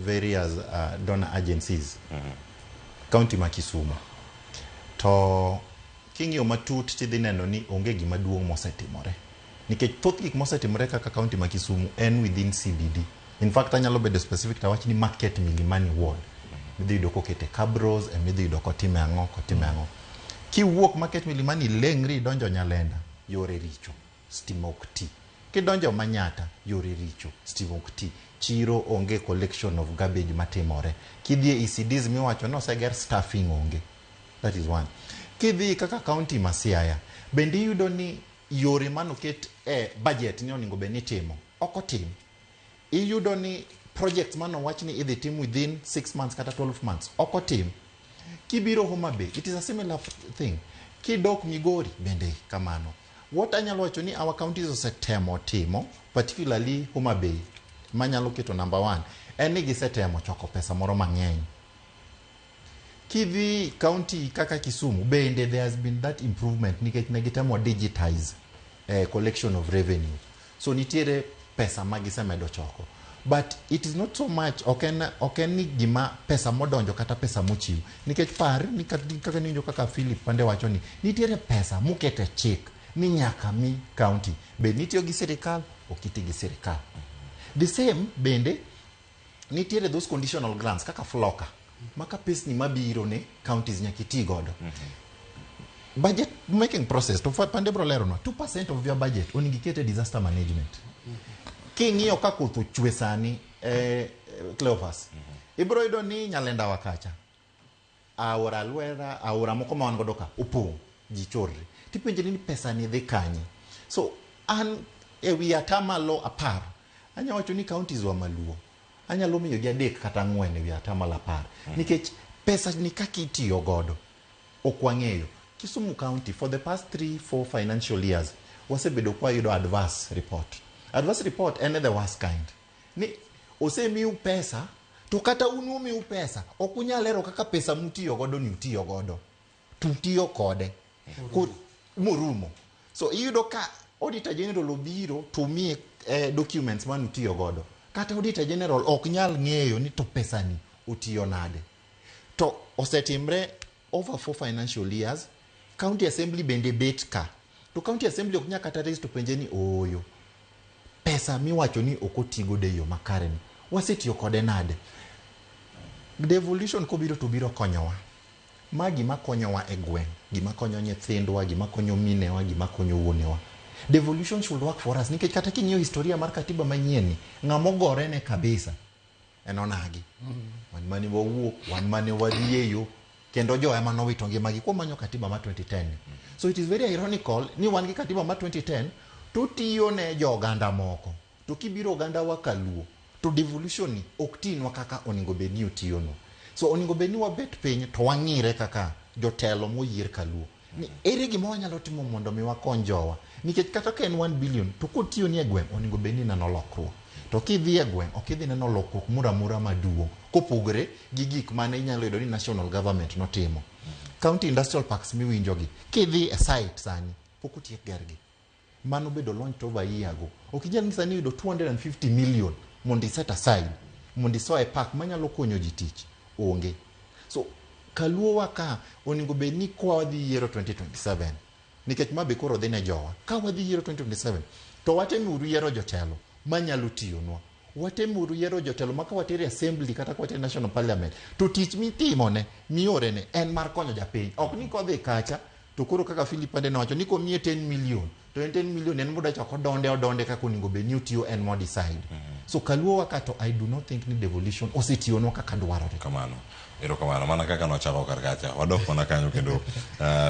various donor agencies. County ma Kisumu. To king'iyo matut tidhi neno ni onge gima duong' mosetimore. Nikech thoth gik mosetimore kaka county ma Kisumu en within CBD. In fact, anyalo bedo specific tawach ni market Milimani ward. midhi yudo kokete cabros, midhi yudo kotime ang'o. Kiwuok Market Milimani lengri donjo Nyalenda, yore richo, stima ok ti. Kidonjo Manyata, yore richo, stima ok ti. Chiro onge collection of garbage matimore. Kidhi ECDs miwacho no seger staffing onge. That is one. Kidhi kaka county ma Siaya, bende yudo ni yore manoket budget ni oningo be ni timo. Ok otim. Iyudo ni projects manowach ni idhi tim within 6 months kata 12 months. Ok otim. Kibiro Homa Bay, it is a similar thing. Kidok Migori, bende kamano. What anyalo wacho ni our counties osetemo timo, particularly Homa Bay, manyalo keto number 1, en ni gisetemo choko pesa moro mang'eny. Kidhi county kaka Kisumu, bende there has been that improvement nikech ne gitemo digitize collection of revenue. So nitiere pesa magisemedo choko. But it is not so much, oken ni gima pesa modonjo kata pesa mochiw. Nikech par, ni kaka ninjo kaka Philip Pande wacho ni, nitiere pesa mukete chik, ni nyaka mi county. Be nitiyo gi sirikal, okiti gi sirikal. The same, bende, nitiere those conditional grants, kaka floka. Maka pesni mabiro ne counties nyakiti godo. Budget making process, to Pande brolero no, 2% of your budget, onigikete disaster management. King'iyo ka koth ochwe sani Cleophas, ibro yudo ni Nyalenda wakacha aora Alwera, aora moko ma wan godo ka opong' ji chorre, tipenje ni pesa ni dhi kanye. So an ewi atamalo 10 anya wacho ni counties wa maluo anyalo miyo gi 3 kata 4 ewi atamalo 10 nikech pesa ni kaka itiyo godo ok wang'eyo. Kisumu County for the past 3-4 financial years wasebedo kwa yudo adverse report. Adverse report en the worst kind. Ni osemiu pesa, to kata unumiu pesa, okunyalero kaka pesa mutiyo godo ni utiyo godo. Tutiyo kode. Morumo. So iyudo ka Auditor General obiro to me documents man utiyo godo. Kata Auditor General ok nyal ng'eyo ni to pesa ni utiyo nade. To osetimre over 4 financial years, County Assembly bende bet ka. To County Assembly ok nyaka kata raise to penje ni oyo. Pesa miwacho ni okotigo de yo makare ni. Wasetiyo kode nade. Devolution kobiro to biro konyowa. Ma gima konyowa e gweng', gima konyo nyithindwa, gima konyo minewa, gima konyo wuonewa. Devolution should work for us. Nikech kata kinyo historia mar katiba manyien ni, ng'amogore ne kabisa. En onagi. Wan mane wawuok, wan mane wadhieyo, kendo jo ema nowito ngimagi kuom manyo katiba ma 2010. So it is very ironical ni wan gi katiba ma 2010 to tiyo ne jo oganda moko. To kibiro oganda wa Kaluo, to devolution ni ok tinwa kaka oningo bedni otiyo no. So oningo bedni wabet piny to wang'ire kaka jotelo moyier Kaluo. Ni ere gima wanyalo timo mondo mi wakony jowa. Nikech kata ka en 1 billion to kotiyo ni e gweng' oningo bedni neno lokruok. To kidhi e gweng' ok idhi neno lokruok mura maduong' kopogre gi gik mane inyalo yudo ni national government notimo. County industrial parks miwinjogi, kidhi e site sani pok otiek gergi. Mano bedo launched over a year ago. Okijal ni sani yudo 250 million mondi set aside, mondi so e park manyalo konyo ji tich onge. So Kaluo waka oningo bedni kwa wadhi yiero 2027. Nikech mabe koro dhi ne jowa. Ka wadhi yiero 2027 to watemuru yiero jotelo manyalo tiyonwa. Watemuru yiero jotelo maka wateri assembly kata kwa wateri national parliament. To tich mitimone, miorene en mar konyo japiny. Ok ni kodhi kacha to koro kaka Philip Pande wacho ni ko miye 10 million. To 10 million en muda chako odonde kaka oningo bedni utiyo en more decide. So Kaluo wakato I do not think ni devolution osetiyono kaka dwarore. Kamano. Erokamano mana kaka nochako kar kacha. Wadok mana kanyo kendo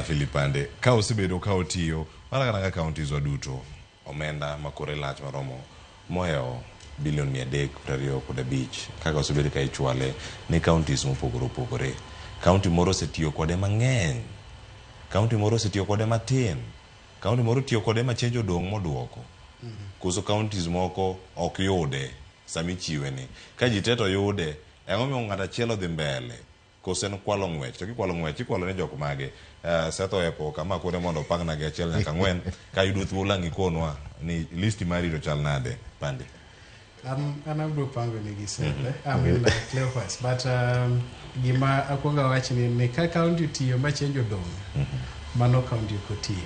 Philip Pande. Ka osebedo ka otiyo mana kaka counties waduto omenda makore lach maromo moyo bilion 325 kaka osebedo ka ichwale ni counties mopogore opogore. County moro osetiyo kode mang'eny. County moro osetiyo kode matin. County moro tiyo kode ma chenjo dong' moduoko. Kuso counties moko ok yude sami chiwe ni. Ka ji teto yude, eng'omiyo ng'ata chielo dhi mbele. Kosen kwalo ng'wech. To kikwalo ng'wech, ikwalo ne jok mage. Setho epo kama kore mondo pagna gi achiel nyaka 4. Ka yudo thuola ng'ikonwa ni listi mari to chal nade Pande. An abro pango ni gisele. I mean Cleophas. But gima akwonga wachi ni ka county tiyo ma chenjo dong'. Mano county kotiyo.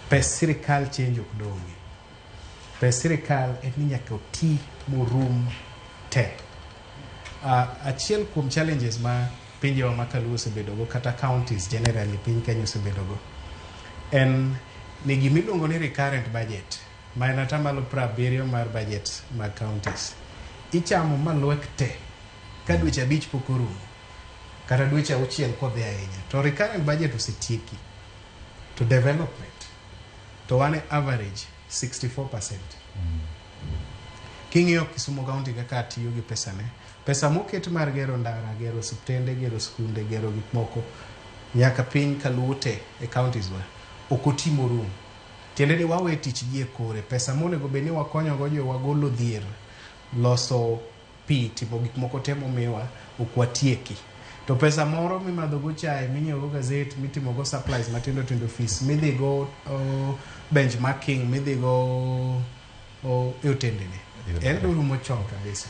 Pes sirikal change ok dongi. Pes sirikal en ni nyaka oti morum te. achiel kuom challenges ma pinjewa makaluo osebedogo kata counties generally piny Kenya osebedogo en ni gimiluongo ni recurrent budget ma en atamalo 70 mar budget mag counties ichamo maluek te ka dweche 5 pok orumo kata dweche 6 kodhi ahinya to recurrent budget osetieki to development to one average 64%. King'iyo Kisumu County kaka tiyo gi pesa moket mar gero ndara, gero osiptende, gero skunde, gero gik moko nyaka piny kaluo te e counties wa okotimo rum. Tiende ni wawe tich gi e kore pesa monego bed ni wakonyo go jo wagolo dhier loso pi timo gik moko temo miwa okwatieki. To pesa moro mimadho go chai, minyiewo go gazet, mitimo go supplies matindo tindo fees, midhi go benchmarking, midhi go eutendene. En rumo chon kabisa.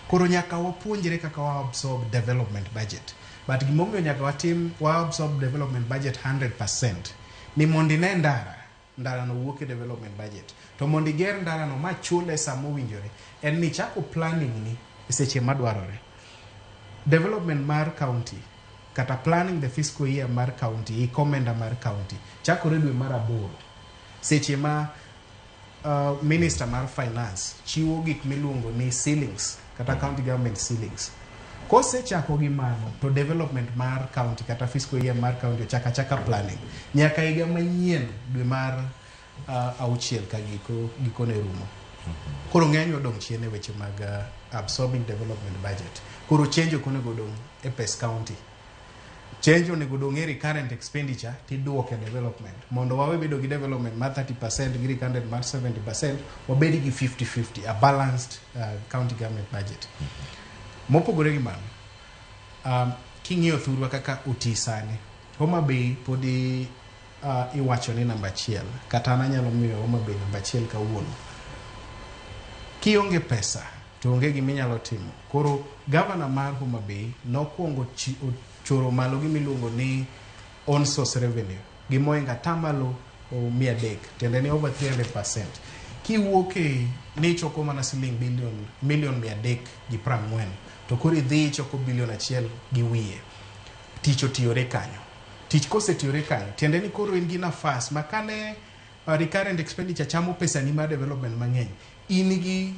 Koro nyaka wapuonjre kaka wa absorb development budget. But gimomiyo nyaka wa absorb development budget 100%. Ni mondi ne ndara no wuok e development budget. To mondi ger ndara no ma chule samo winjore. En ni chako planning ni seche madwarore. Development mar county kata planning the fiscal year mar county i komenda mar county chakore dwe mar 8 seche ma minister mar finance chiwo gik miluongo ni ceilings kata county government ceilings kose chako gi mano to development mar county kata fiscal year mar county chaka planning nyaka higa manyien dwe mar 6 ka giko ne rumo. Koro ng'eny odong' chien e weche mag absorbing development budget. Koro change okonego dong' e pes county. Change onego dong' e recurrent expenditure tiduoke e development. Mondo wawe bedo gi development mar 30% gi recurrent mar 70%, wabedi gi 50-50, a balanced county government budget. Mopogore gi mano, king'iyo thurwa kaka oti sani, Homa Bay podi iwacho ni namba 1 kata anyalo miyo Homa Bay namba 1 kawuono. Kionge pesa to onge giminyalo timo. Koro governor mar Homa Bay nokuongo choro malo gimiluongo ni on source revenue gimoinga tamalo 300 tende ni over 300%. Kiwuoke ni choko mana siling million 340 to koro idhi choko bilion 1 gi wiye. Tich otiyore kanyo. Tich kosetiyore kanyo tende ni koro in gi nafas makane recurrent expenditure chamo pesa ni mar development mang'eny. In gi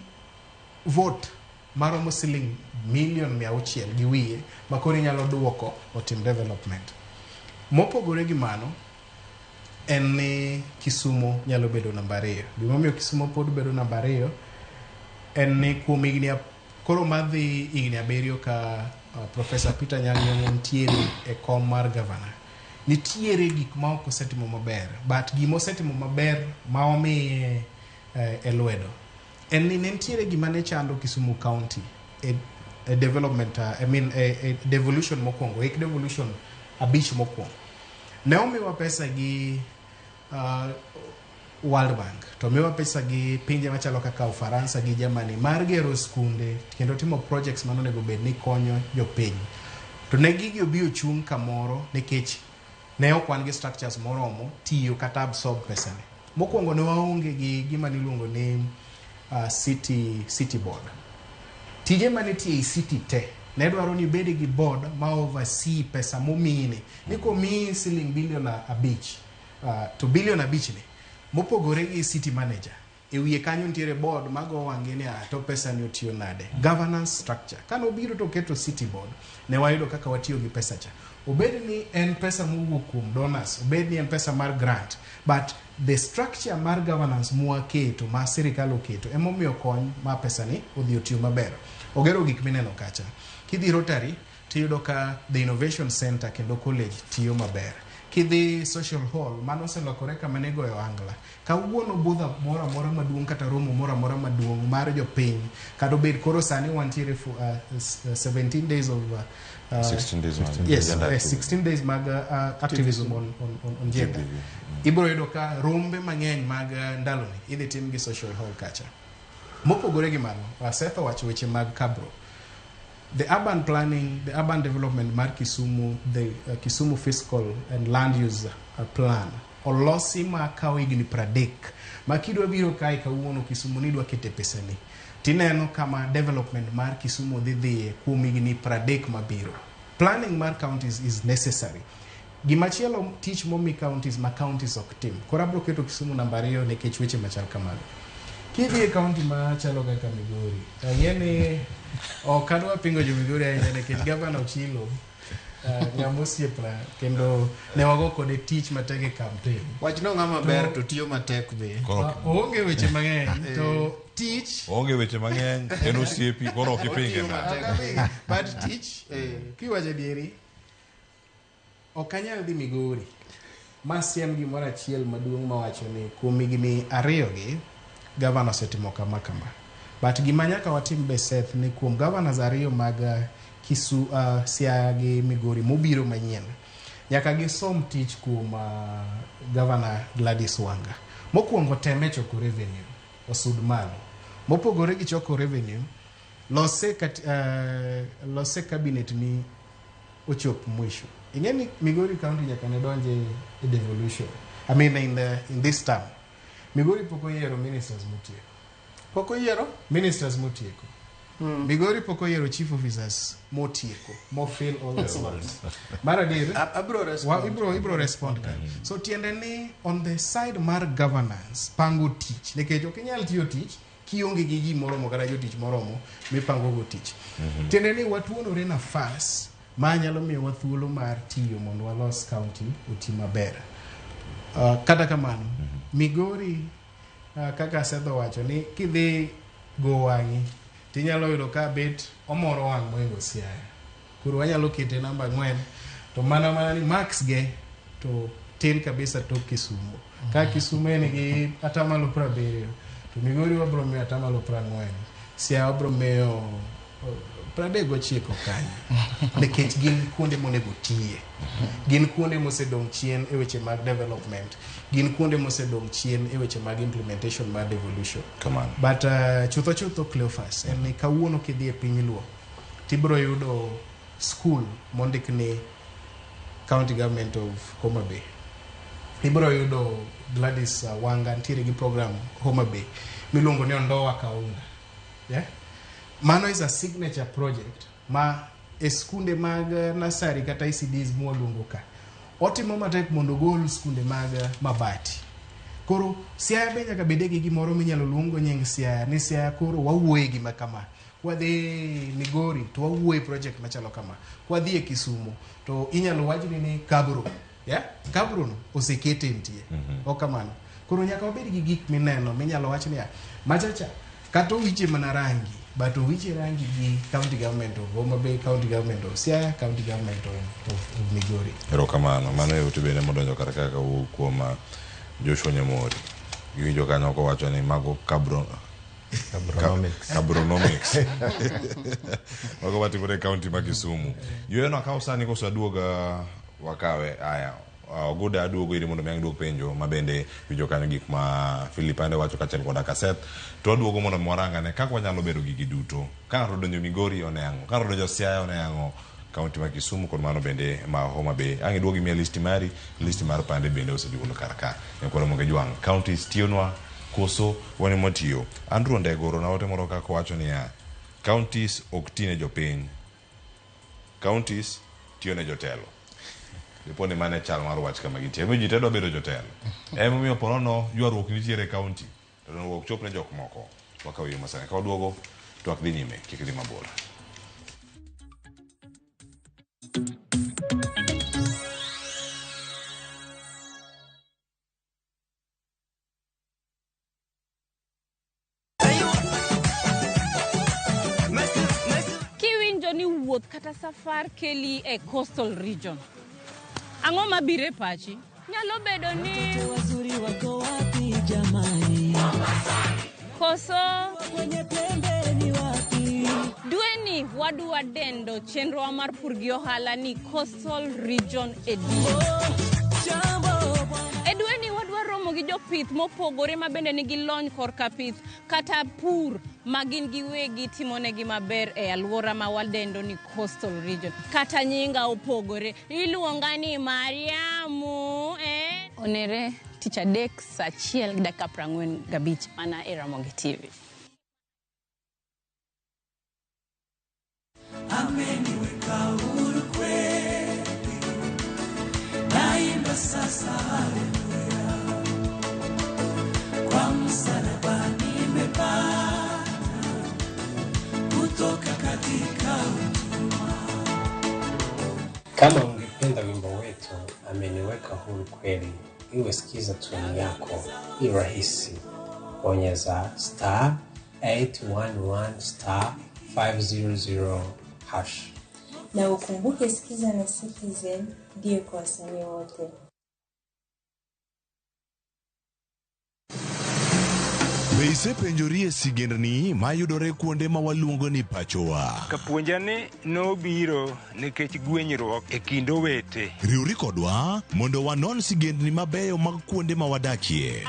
vote maromo siling million 600 gi wiye makoro inyalo duoko otim development. Mopogore gi mano en ni Kisumu nyalo bedo namba 2. Gimomiyo Kisumu pod bedo namba 2 en ni kuom higni koro madhi higni 7 ka Professor Peter Nyang'o ntiere e kom mar governor. Nitiere gik ma ok osetimo maber, but gima osetimo maber ma omiye e lwedo en ni nentiere gima ne chando Kisumu County e development devolution mokwongo, devolution 5 mokwongo. Ne omiwa pesa gi World Bank, to miwa pesa gi pinje machalo kaka Ufaransa gi Germany mar gero skunde kendo timo projects manonego bed ni konyo jopiny. To ne gigi obiro chung' kamoro nikech ne okwan gi structures moromo tiyo kata absorb pesa ne. Mokwongo ne waonge gi gima niluongo ni city board. Tije manitie city te ne dwaro ni bedi gi board ma oversee pesa momini. Niko mi siling bilion 5 to bilion 5 ni mopogore gi city manager. E wiye kanyo ntiere board mago wange ni to pesa ni otiyo nade. Governance structure. Kano biro to keto city board ne wayudo kaka watiyo gi pesa cha. Obedi ni en pesa mowuok kuom donors, obedi ni en pesa mar grant, but the structure mar governance muaketo ma sirikal oketo emomiyo kony ma pesa ni odhi otiyo maber. Ogero gik mineno kacha. Kidhi Rotary tiyudo ka the innovation center kendo college tiyo maber. Kidhi social hall mano oselokore kama ne goyo angla. Kawuono budha mora maduong' kata romo mora maduong' mar jopiny kado bed koro sani wantiere 17 days of 16 days. Yes, 16 days mag activism on gender. Ibro yudo ka rombe mang'eny mag ndaloni idhi tim gi social hall kacha. Mopogore gi mano, wasetho wacho weche mag kabro. The urban planning, the urban development mar Kisumu, the Kisumu fiscal and land use plan olosi ma kawo higni 30 ma kidwa biro kai kawuono Kisumu ni dwa kete pesa ni tineno kama development mar Kisumu dhidhie kuom higni 30 mabiro. Planning mar counties is necessary. Gimachielo tich momi counties ma counties ok tim. Koro abro keto Kisumu namba 2 nikech weche machal kamago. Kidhi e county machalo kaka Migori, yeni ok adwa pingo jo Migori ahinya nikech Gavana Ochilo ng'amosiepna kendo ne wago kode tich matek e campaign. Wachno ng'ama ber to tiyo matek be. Onge weche mang'eny to tich onge weche mang'eny kendo osiepi koro ok ipinge na. But tich kiwacho dieri ok anyal dhi Migori masiem gimoro achiel maduong' mawacho ni kuom higni 2 gi gavana osetimo kama. But gima nyaka watim be Seth ni kuom governors 2 mag Siaya gi Migori mobiro manyien nyaka gisom tich kuom Governor Gladys Wanga. Mokwongo teme choko revenue osud malo. Mopogore gi choko revenue lose cabinet ni ochop mwisho. Ingeni Migori County nyaka ne donje e devolution. I mean in this term. Migori poko yiero ministers mutieko. Poko yiero ministers mutieko. Migori poko yiero chief officers motieko, mo fill all the slots. Maradir ibro respond kan. So tiende ni on the side mar governance pango tich nikech ok inyal tiyo tich kionge gi gimoro mo kata jotich moromo mipango go tich. Tiende ni watuonore nafas ma nyalo miyo wathuolo mar tiyo mondo walos county oti maber. Kata kamano Migori kaka Sedho wacho ni kidhi go wangi tinyalo yudo ka bet omoro wang' moingo Siaya. Koro wanyalo kete namba 4 to mana ni max ge to tin kabisa to Kisumu. Ka Kisumu en gi atamalo 70 to Migori wabro miyo atamalo 40. Siaya wabro miyo 39 kanyo. Nikech gin kuonde monego tiye. Gin kuonde mosedong chien e weche mag development. Gin kuonde mosedong chien e weche mag implementation mar devolution. Come on. But chutho Cleophas en ni kawuono kidhi e piny luo tibro yudo school mondik ni County Government of Homa Bay. Ibro yudo Gladys Wanga ntiere gi program Homa Bay miluongo ni Ondoa Kaunga. Yeah? Mano is a signature project ma skunde mag nasari kata ICDs mwalungo ka. Otimo matek mondo gol skunde mag mabati. Koro Siaya be nyaka bede gi gimoro minyalo luongo nying Siaya ni Siaya koro wawuoye gima kama. Wadhi Migori to wawuoye project machalo kama. Wadhi e Kisumu to inyalo wachni ni Kabro. Yeah? Kabro no osekete ntie. Okamano. Koro nyaka wabed gi gik mineno minyalo wachni ya machacha kato wiche mana rangi. But wiche rangi gi County Government of Homa Bay, County Government of Siaya, County Government of Migori. Erokamano, mano e utibene modonjo kar kaka kuom Joshua Nyamori. Giwinjo kanyo kowacho ni mago Cabronomics. Mago watimore county ma Kisumu. Yueno akaw sani kosaduoga wakawe aya. Oguda aduogo iri mondo miang duog penjo mabende winjo kanyo gik ma Philipande wacho kachiel koda kaset to aduogo mondo mwaranga ne kaka wanyalo bedo gigi duto ka ng'ato donjo Migori oneango ka ng'ato donjo Siaya oneango kaunti ma Kisumu kod mano bende ma Homa Bay ang' iduogi miya listi mar pande bende oseduogo kar ka nekoro monge jwang counties tionwa koso wani motiyo Andrew Ndegoro na wote moro kako wacho niya counties ok tine jopiny counties tiyo ne jotelo Pone mane chal mar wach kama gintie. Emi ji tedo bedo jotelo. Emi miyo porono ywaruok nitiere county. To wuok chop ne jok moko. Wakaw yo masane. Ka waduogo to ak dhi nyime kik dhi mabor. Kiwinjo ni wuoth kata safar keli e coastal region. Ang'o mabire pachi? Nyalo bedo ni wazuri wako wapi jamani? Koso kwenye pembe ni wapi? Dweni wadwa dendo chenro mar pur gi ohala ni coastal region edition. Edweni wadwa romo gi jopith mopogore mabende nigi lony korka pith kata pur magin giwegi timonegi maber e alwora ma wadendo ni coastal region. Kata nyinga opogore iluonga ni Mariamu onere tich adek saa 1:45 mana e Ramogi TV. Kama ungependa wimbo wetu ameniweka huru kweli, iwe sikiza tuni yako, ni rahisi. Bonyeza *811*500# na ukumbuke sikiza na Citizen ndio kwa wasanii wote. Be isepenjorie sigendni mayudore kuonde ma waluongo ni pachowa. Kapuonjani nobiro nikech gwenyruok e kind owete. Riwri kodwa mondo wanon sigendni mabeyo mag kuonde ma wadakie.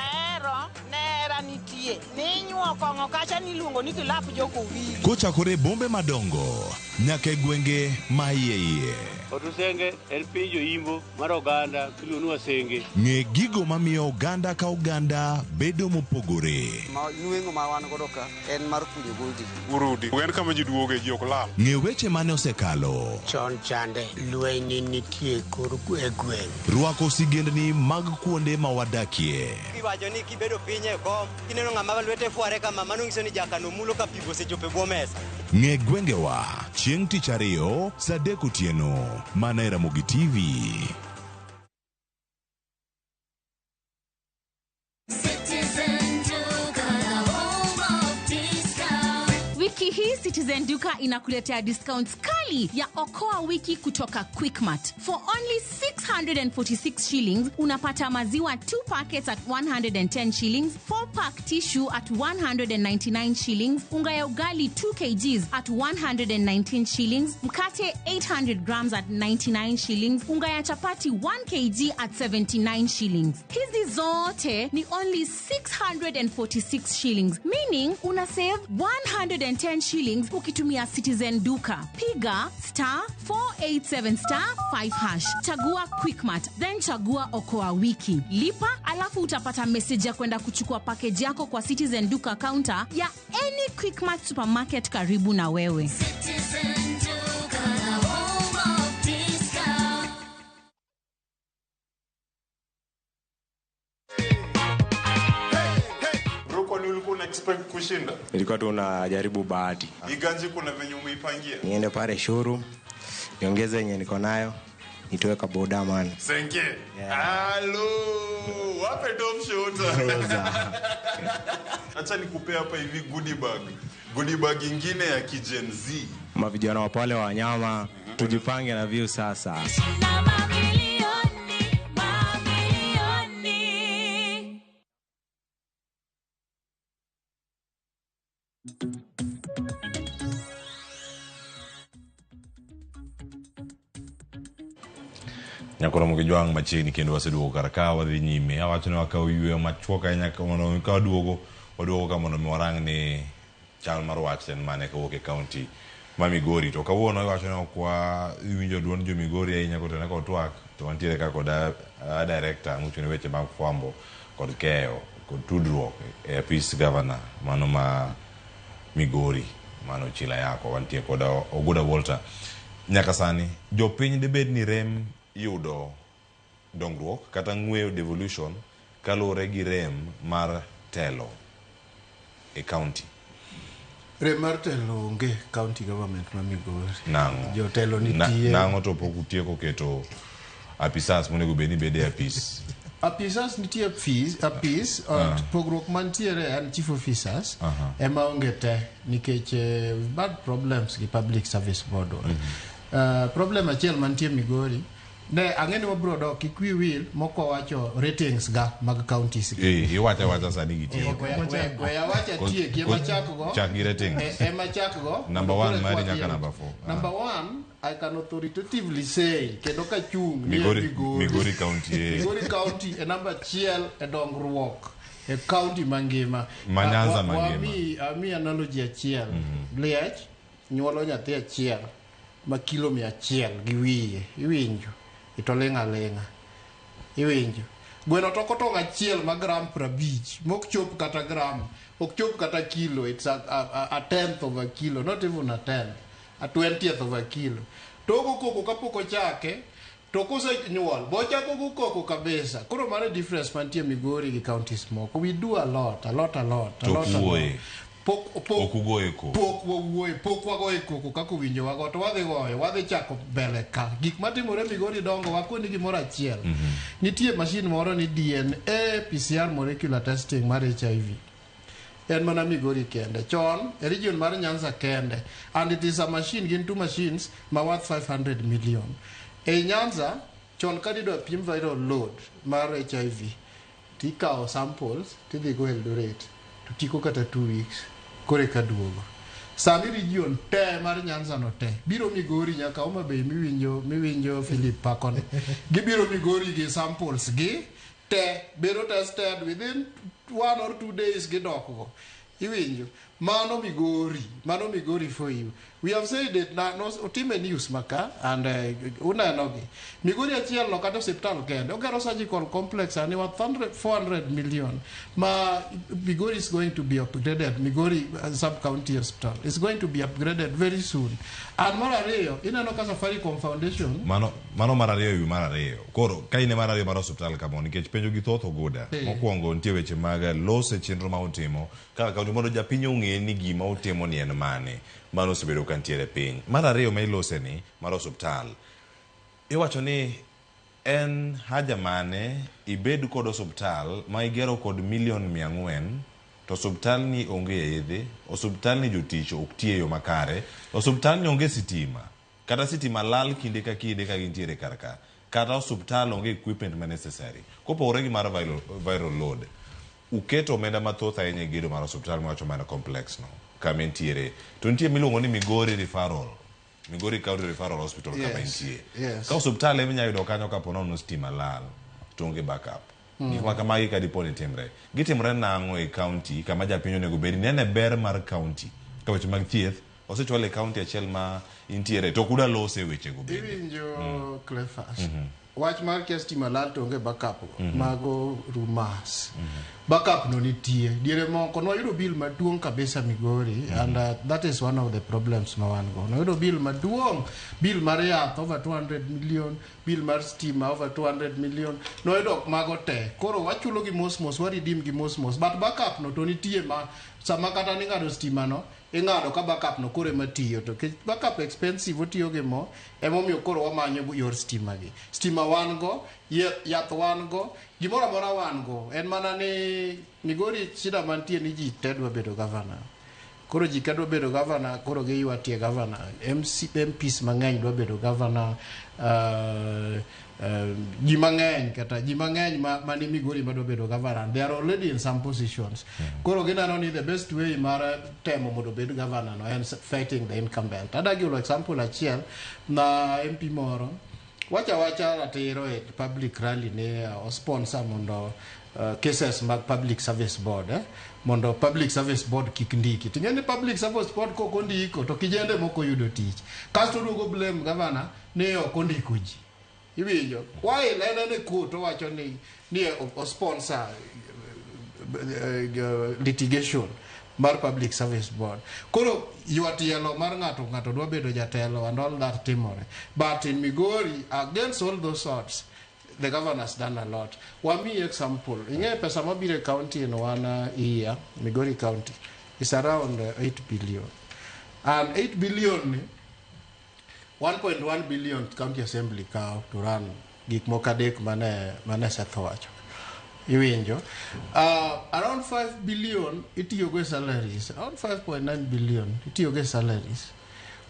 Nera nitie. Ninyuo kongo kacha niluongo ni kilap joko wigi. Kochakore bombe madongo nyaka e gwenge ma iye. Otusenge en pinjo imbo mar oganda kiluonu wasenge. Ng'e gigo mamiyo oganda ka oganda bedo mopogore. Nueng'o ma wan godo ka en mar kunyo goldi. Urudi. En kama ji duoge ji ok lal. Ng'e weche mane osekalo. Chon chande lweny nitie kor gweng'. Rwako sigendni mag kuonde ma wadakie. Kiwacho ni kibedo piny e kom, kineno ng'ama lwete fuare kama mano ng'iso ni jakano mulo ka pigo sechope bwo mesa. Ng'e gwengewa chieng' tich ariyo saa 3 otieno mana e Ramogi TV. Wiki hii Citizen Duka inakuletea discounts kali ya Okoa wiki kutoka Quickmart. For only 646 shillings, unapata maziwa 2 packets at 110 shillings, 4-pack tissue at 199 shillings, unga ya ugali 2 kgs at 119 shillings, mkate 800 grams at 99 shillings, unga ya chapati 1 kg at 79 shillings. Hizi zote ni only 646 shillings, meaning una save 110 shillings ukitumia Citizen Duka. Piga *487*5#. Chagua Quickmart, then chagua Okoa wiki. Lipa, alafu utapata message ya kwenda kuchukua package yako kwa Citizen Duka counter ya any Quickmart supermarket karibu na wewe. Citizen Duka, home of discount. Expect kushinda. Nilikuwa tu najaribu bahati. Iganji kuna venye umeipangia. Niende pale showroom, niongeze yenye niko nayo, nitoe kaboda man. Senke. Hello. Wape top shot. Acha nikupe hapa hivi goodie bag. Goodie bag ingine ya Gen Z. Mavijana wa pale wa nyama, tujipange na view sasa. Nyakoro mukijwang machiegni kendo waseduogo kar ka wadhi nyime. Awacho ni wakaw yweyo machuok ahinya mondo ka waduogo ka mondo warang ni chal mar wach en mane kawuok e kaunti ma Migori. To kawuono iwacho ni ok winjo duond jo Migori ahinya kotene kod twak, to wantiere ka kod director mochung' ne weche mag fwambo kod keyo kod tudruok e apis governor mano ma Migori, mano Chila yako. Wantie kod Oguda Walter. Nyaka sani jopiny debed ni rem yudo dongruok kata ng'weyo devolution kalure gi rem mar telo e county. Rem mar telo onge county government ma Migori. Nango. Jotelo nitie. Nango to pok utieko keto apisas monego bed ni bede apis. Apisas nitie apis pogruok mantiere and chief officers ema onge te nikech bad problems gi public service board. Problem achiel mantie Migori ne ang'eni wabro dok kikwi wil moko wacho ratings ga mag counties. Iwacha sani gitiyo. Weya wacha tie kiema chakgo. Chak gi ratings. Ema chakgo. Number 1 mari nyaka number 4. Number 1 I can authoritatively say kendo ka chung ni Migori County. Migori County e number 1 e dongruok e county mangima. Manyanza mangima. Ami analogy achiel. Liech nyuolo nyathi achiel ma kilo 100 gi wiye. Iwinjo. Itolenga iwinjo. Gweno toko tong' achiel ma gram 50 mok chop kata gram, ok chop kata kilo. It's a tenth of a kilo, not even a tenth, a 20th of a kilo. Togo koko kapoko chake to kose nyuol bochako go koko kabisa. Koro mane difference mantie Migori gi counties moko. We do a lot. okugoye ko pok wawuoye pok wagoye koko kaka winjo wago to wadhi goyo wadhi chako mbele ka gik matimore Migori dongo wakoni gimoro achiel nitie mashin moro ni DNA PCR molecular testing mar HIV en mana Migori kende chon e region mar Nyanza kende and it is a machine gin two machines ma worth 500 million e Nyanza chon kadido pim viral load mar HIV tikao samples tidhi go Eldoret to tiko kata 2 weeks kore ka duogo sami region te mar Nyanza no te biro Migori nyaka Homa Bay miwinjo Philip Pakon gibiro Migori gi samples gi te biro tested within 1 or 2 days gidokgo iwinjo mano Migori for you. We have said it na no otime news maka and unanogi Migori achiel no kata hospital kende ogero surgical complex and worth 400 million ma Migori is going to be upgraded. Migori sub county hospital is going to be upgraded very soon and marareyo inano ka Safaricom Foundation mano marareyo koro kaine marareyo mar hospital kamo nikech penjo gi thoth ogoda mokwongo nitie weche mag lose chenro ma utimo kaka kaunti mondo japiny ong'e ni gima utimo ni en mane mano osebedo kantiere piny mar ariyo ma ilose ni mar hospital iwacho ni en haja mane ibed kod hospital ma igero kod $400,000,000 to hospital ni onge yedhe hospital ni jotich ok tiyo yo makare hospital ni onge sitima kata sitima lal kinde ka gintiere karka kata hospital onge equipment ma necessary kopogore gi mar viral load uketo omenda mathoth ahinya e gedo mar hospital mwacho mana complex no kama entiere to nitie miluongo ni Migori County Referral Hospital kama entie ka hospital eminya yudo kanyo kapo nono stima lal to onge backup gik ma kamagi ka dipo ni timre gitimre nang'o e county kama japiny onego bed ni ene ber mar county ka weche mag thieth osechwal e county achiel ma intiere to kuda lose weche go bende iwinjo Cleophas wach mar kia stima lal to onge backup mago rumas backup no nitie diere moko no yudo bill maduong kabisa Migori and that is one of the problems ma wan go no yudo bill maduong bill mar yath over 200 million bill mar stima over 200 million no yudo mago te koro wachulo gi mos waridim gi mos but backup no to nitie ma sama kata ni ngado stima no ingado ka backup no kore matiyo to backup expensive otiyo ge mo emomiyo koro wamanyo yor stima wan go yath wan go gimoro amora wan go en mana ni Migori shida mantie ni ji tedwa bedo governor koro ji kadwa bedo governor koro giywatie governor MPs mang'eny dwa bedo governor ji mang'eny mani Migori madwa bedo governor they are already in some positions koro ginano ni the best way mar temo mondo bed governor no and fighting the incumbent adagi ulo example achiel na MP moro wacha ratiro e public rally ne sponsor mondo cases mag public service board mondo public service board kik ndiki tingene public service board ko ndiko to kijende moko yudo tich kasto dugo blame governor ne okondiko ji iwinjo why lene to wacho ni o sponsor litigation mar public service board koro yelo mar ngato dwa bedo jatelo and all that timore but in Migori against all those odds the governor has done a lot. Wami example inge pesa mabire county in one year Migori County is around 8 billion and 8 billion 1.1 billion county assembly ka to run gik mokadek mane sethowacho iwinjo around 5 billion itiyo go salaries around 5.9 billion itiyo go salaries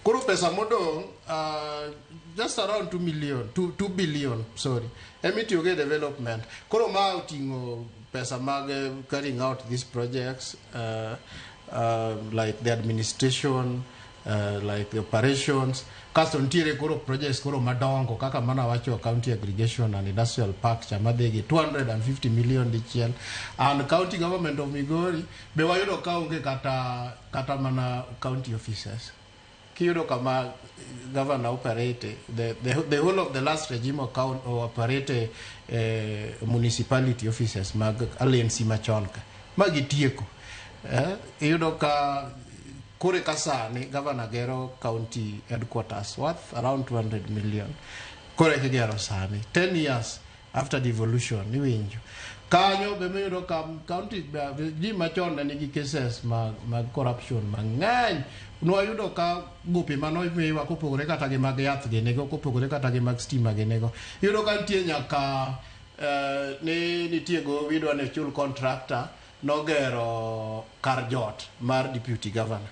koro pesa modong just around 2 billion sorry itiyo go development koro ma utingo pesa mag carrying out these projects like the administration like the operations kasto ntiere koro projects koro madongo kaka mana wacho county aggregation and industrial park chamadegi 250 million dichiel and county government of Migori be wayudo kaonge kata mana county officers kiyudo kama governor operate the whole of the last regime account operate municipality officers mag aliency machonka magitieko iyudo ka kore kasani governor gero county headquarters worth around 200 million kore kigero sani 10 years after devolution iwinjo kanyo be miyudo ka county ji machon ne nigi cases mag corruption mang'eny nwayudo ka gope manoimiwa kopogore kata gi mag yath ginego kopogore kata gi mag stima ginego iyudo ka nitie nyaka nitie gowi idwa ne chul contractor nogero kar jot mar deputy governor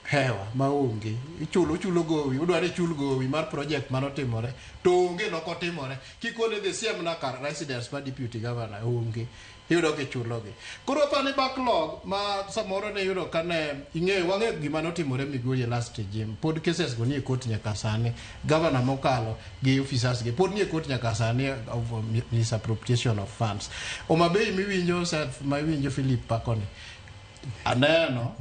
hewa maonge chulo gowi udwa ni chul gowi mar project manotimore to onge nokotimore kikone the same na kar residence mar deputy governor onge iyudo kichulogi koro pani backlog ma samoro ne yudo kane ing'eyo wang'e gima notimore Migori last regime pod cases go nie court nyaka sani governor mokalo gi officers gi pod nie court nyaka sani of misappropriation of funds Homabay miwinjo Seth ma iwinjo Philip Pakoni aneno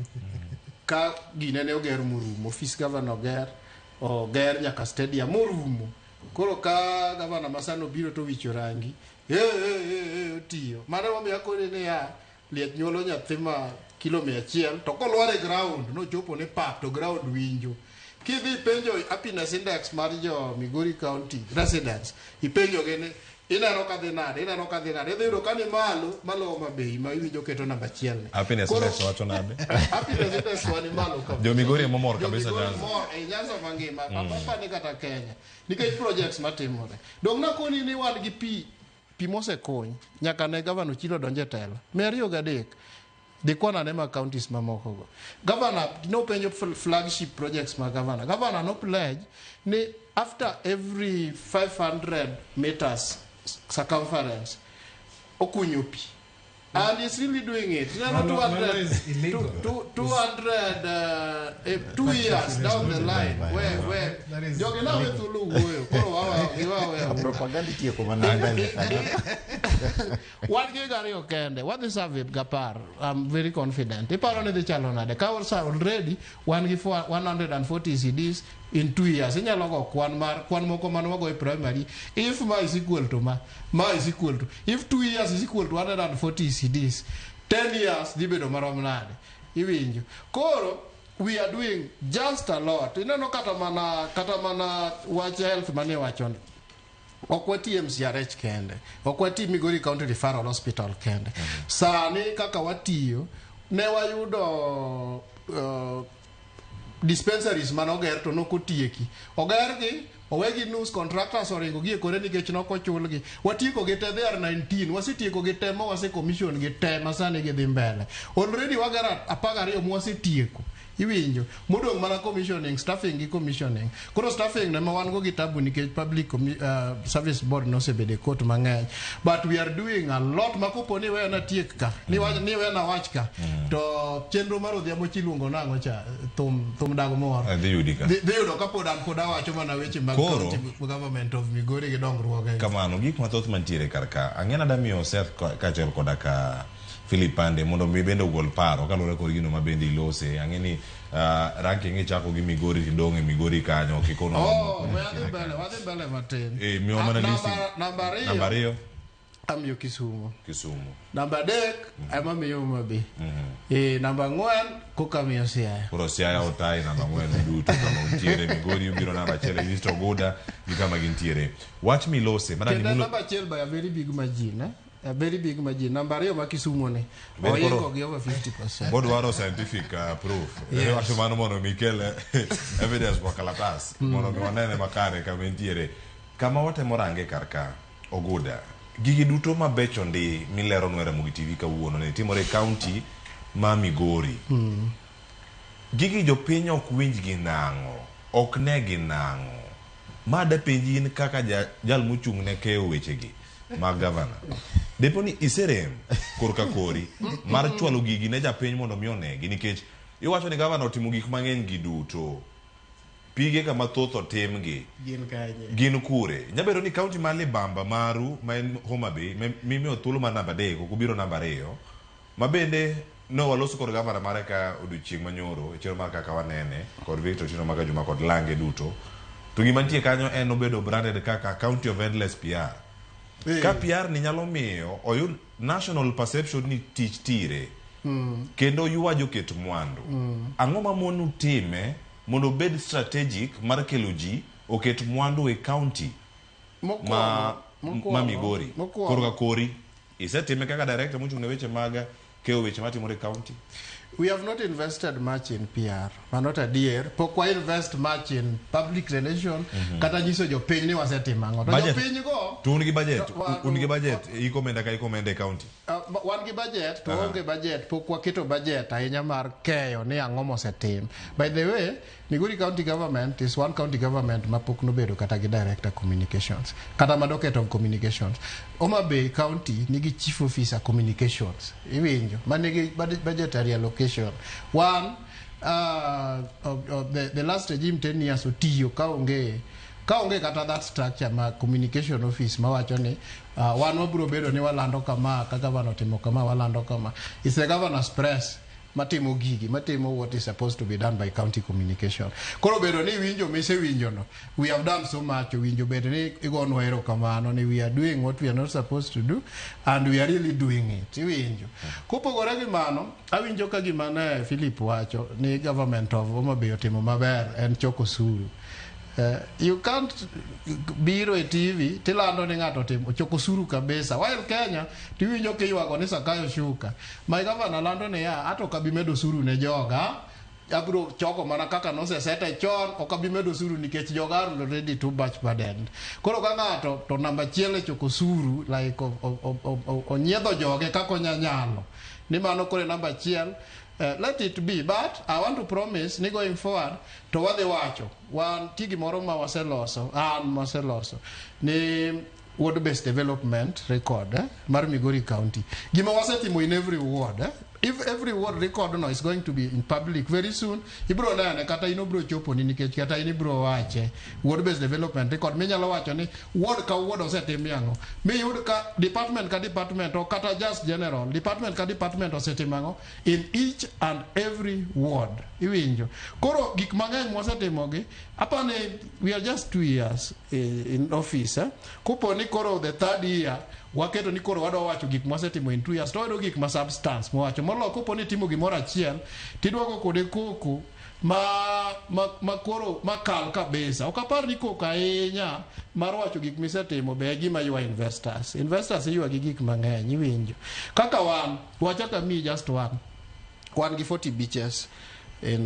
ka gine ne oger murumo office governor oger nyaka stadium murumo koro ka governor masano biro to wicho rangi tiyo mane momiyo akone ne ya liet nyuolo nyathi ma kilo 100 to kolware ground nochopo ne pap to ground winjo kidhi penjo happiness index mar jo Migori County residents ipenjo gene inano kadhi nade idhi yudo kani malo Homabay ma iwinjo keto namba 1 happiness index wacho nade happiness index wani malo kabisa jo Migori momor kabisa Nyanza mangima papa ni kata Kenya nikech projects matimore dong na koni ni wan gi pi mosekony nyaka ne governor chilo donje telo 203 dikwana ne ma counties mamoko go governor no penjo flagship projects ma governor no pledge ni after every 500 meters circumference okunyo pi and he's really doing it 2 years down the line where joge na wetu lugoyo koro wawa propaganda tieko mananga what gari okende what the survey gapar I'm very confident iparo ne the chalo nade ka already one gi 140 CDs in 2 years inyalo go kwan moko manwago e primary if ma is equal to ma is equal to if 2 years is equal to 140 CDs 10 years dibedo marom nade iwinjo koro we are doing just a lot ineno kata mana wach health mane wachon okwati MCRH kende okwati Migori County Referral Hospital kende sani kaka watiyo ne wayudo dispensaries manoger to nokotieki ogergi owegi nus contractors oringo gi kore nikech nokochulgi watieko gi te there 19 wasetieko gi te mo wase commission gi te masani gi dhi mbele already wagera 12 mwasetieko iwinjo modong mana commissioning staffing gi commissioning koro staffing ne ma wan go gitabu nikech public service board no sebede court mang'eny but we are doing a lot makoponi we na tiek ka ni we na wach ka to chenro mar odhiambo chiluongo nango cha thum dago moro dhi yudo ka pod awacho mana weche mag government of Migori gi dongruok kamano gik mathoth mantiere karka ang'ena damiyo Seth kachel koda ka Philip Pande mondo mi bende ogol paro kalore kod gino mabende ilose ang'eni ranking ichako gi Migori tidong' e Migori kanyo kikono wadhi mbele matin miyo mana lisi namba 2 amiyo Kisumu namba 3 ema miyo Homabay namba 4 koka miyo Siaya koro Siaya otai namba 4 duto kama untiere Migori ubiro namba 1 listo goda gi kama gintiere watch me lose mana ni namba 1 by a very big margin namba 2 ma Kisumu ne oyeko gi over 50% bod waro scientific proof wacho mano mondo mikele evidence kwa kalatas mondo miwanene makare kama entiere kama watemo range karka oguda gigi duto mabecho ndi milero nwere Mugi TV kawuono ne timore county ma Migori gigi jopiny ok winj gi nang'o ok ne gi nang'o mada penjin kaka jal mochung' ne keyo wechegi mag governor deponi iserem korka kori mar chwalo gigi ne japiny mondo mi onegi nikech iwacho ni governor otimo gik mang'eny gi duto pige kama thoth otimgi gin kure nyabedo ni county mar Libamba maru ma en Homabay mimiyo thuolo mar namba 3 okubiro namba 2 mabende no waloso kod governor mare ka odiochieng' manyoro chero mar kaka wanene kod Victor Tino Maga Juma kod Lange duto to gima nitie kanyo en obedo branded kaka county of endless PR ka PR ni nyalo miyo oyud national perception ni tich tire kendo yuwa joket mwandu ang'o ma monu time mondo bed strategic mar kelo ji oket mwandu e county ma Migori koro ka kori isetime kaka director mochung' ne weche mag keyo weche matimore county. We have not invested much in PR. We're not a dear. Pokwa invest much in public relations. Kata nyiso jo piny ni wasetimango. Jo piny go. Tu unigi budget. Ikomenda ka ikomende county. Wan gi budget. To onge budget. Pokwa keto budget. Ahinya mar keyo ni ang'o mosetim. By the way, Migori County Government is one county government ma pok nobedo kata gi director communications. Kata madoket of communications. Homa Bay County nigi chief officer communications. Iwinjo. Manigi budgetary allocation. One, the last regime 10 years otiyo kaonge kata that structure ma communication office ma wacho ni wan wabiro bedo ni walando kama kaka governor timo kama walando kama. It's the governor's press matimo gigi matimo what is supposed to be done by county communication. Koro bedo ni winjo mise winjo no. We have done so much winjo bedo ni igonwa ero kamano ni we are doing what we are not supposed to do and we are really doing it. Winjo. Kopogore gi mano awinjo ka gima ne Philip wacho ni government of Homa Bay otimo maber en choko suru. You can't biro e TV tilando ni ng'ato timo choko suru kabisa. While Kenya tiwinjo ke yuago ni Sakayo Shuka. My governor lando ni ya ato kabimedo suru ne joga. Abro choko mana kaka nose sete chon okabimedo suru nikech joga are already too much burdened. Koro ka ng'ato to namba chiele choko suru like onyiedho joge kako nyanyalo. Ni mano kore namba chiel. Let it be, but I want to promise ni going forward to wadhi wacho wan tigi moro ma waseloso ni ward-based development record mar Migori County. Gima wasetimo in every ward. If every ward record no is going to be in public very soon, ibro nene kata inobro chopo ni nikech kata inibro wache ward-based development record minyalo wacho ni ward ka ward osetim yango. Mi yud ka department ka department o kata just general department ka department osetim yango in each and every ward. Iwinjo. Koro gik mang'eny mosetimo gi apane we are just 2 years in office. Kupo ni koro the third year waketo ni koro wado wacho gik mosetimo in 2 years to wado gik ma substance mo wacho molo kopo ni timo gimoro achiel tidwago kode koko ma koro makal kabisa okapar ni koka ahinya mar wacho gik misetimo be gima ywa investors ywa gi gik mang'eny iwinjo kaka wan wachaka mi just one gi 40 beaches in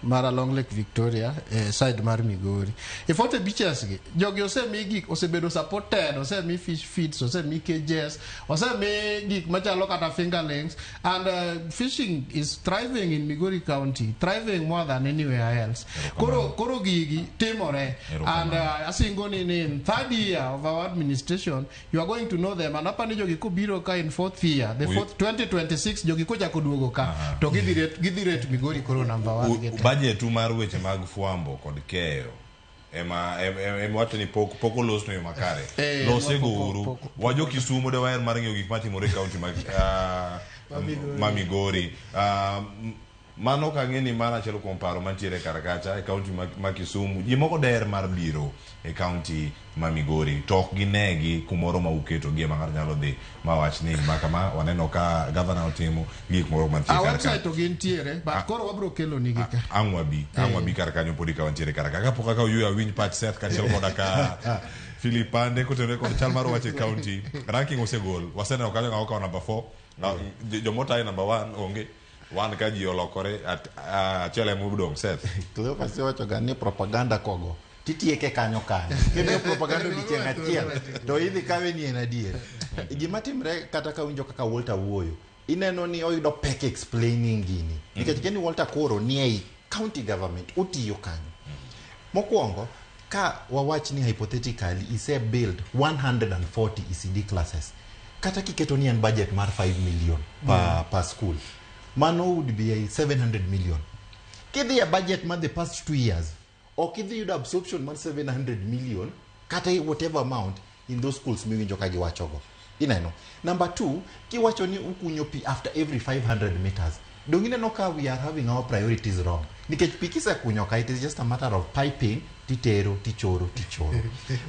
Mara Long Lake Victoria side mar Migori. If what beaches gi jogi osemi gik osebedo supported, osemi fish feeds, osemi cages, osemi gik machalo kata fingerlings and fishing is thriving in Migori County, thriving more than anywhere else. Koro gigi timore and asingo ni in third year of our administration you are going to know them and apani jogi ko biro ka in fourth year, the fourth 2026 jogi ko chako duogo ka to gidhi rate Migori koro budget mar weche mag fwambo kod keyo ema wacho ni pok olosno yo makare losego uru wajo Kisumu de waer mar ng'eyo gik matimore county ma Migori mano ka ng'eni mana chelo komparo mantiere karakacha e county ma Kisumu ji moko der mar biro e county ma Migori to ok ginegi kumoro ma uketo gi ma nyalo dhi ma wach ni makama waneno ka governor otimo gik moro mantiere karakacha website to gintiere but koro wabro kelo nigi ka ang'wabi karakanyo podi ka wantiere karaka kapok aka uyuya winj pat Seth kachel koda ka Philipande kotenore kod chal mar wache county ranking osegol waseneno kanyo ng'awo ka number 4 jomota e number 1 onge wan ka ji olokore achele mudong Seth to kasi wacho gani propaganda kogo titieke kanyo kendo propaganda dichieng achiel to idhi kawe ni en adier gima timre kata ka winjo kaka Walter wuoyo ineno ni oyudo pek explaining gini nikech keni Walter koro ni ei county government utiyo kanyo mokwongo ka wawach ni hypothetically ise build 140 ECD classes kata kiketo ni en budget mar 5 million per school mano would be 700 million kidhi a budget man the past 2 years or kidhi yud absorption man 700 million kata whatever amount in those schools miwinjo ka giwachogo ineno number 2 kiwacho ni ukunyo pi after every 500 meters dongine no ka we are having our priorities wrong nikech pi kisa kunyo ka it is just a matter of piping titero tichoro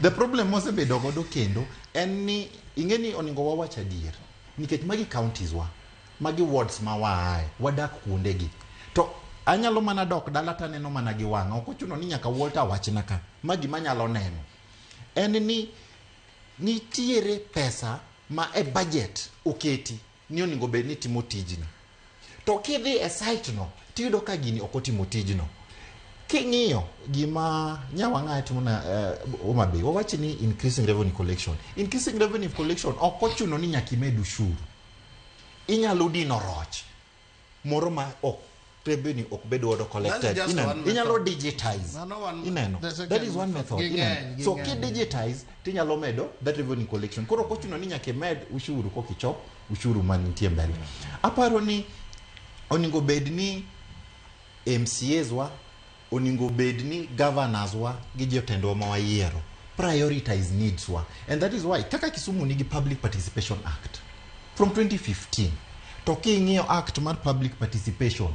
the problem mosebedo godo kendo en ni ingeni oningo wawacha adier nikech magi counties magi wards ma wadak kuonde gi to anyalo mana dok dala taneno mana gi wanga ok ochuno ni nyaka Walter wachna ka magi manyalo neno en ni nitiere pesa ma e budget oketi ni onego bed ni timo tijni. To kidhi e site no tiyudo ka gini ok otimo tijno. King'iyo gima nyawang'a timo na Homa Bay, wawachi ni increasing revenue collection. Increasing revenue collection ok ochuno ni nyaka imed ushuru. Inyalo dino roch moro ma ok revenue ok bed godo collected. Inyalo digitize. Ineno. That is one method. Ineno. So ki digitize tinyalo medo that revenue collection. Koro ok ochuno ni nyaka imed ushuru kokichop ushuru manitie mbele. Aparo ni oningo bed ni MCAs wa, oningo bed ni governors wa gi jotendwa ma wayiero prioritize needs wa. And that is why kaka Kisumu nigi Public Participation Act from 2015. To king'iyo act mar public participation,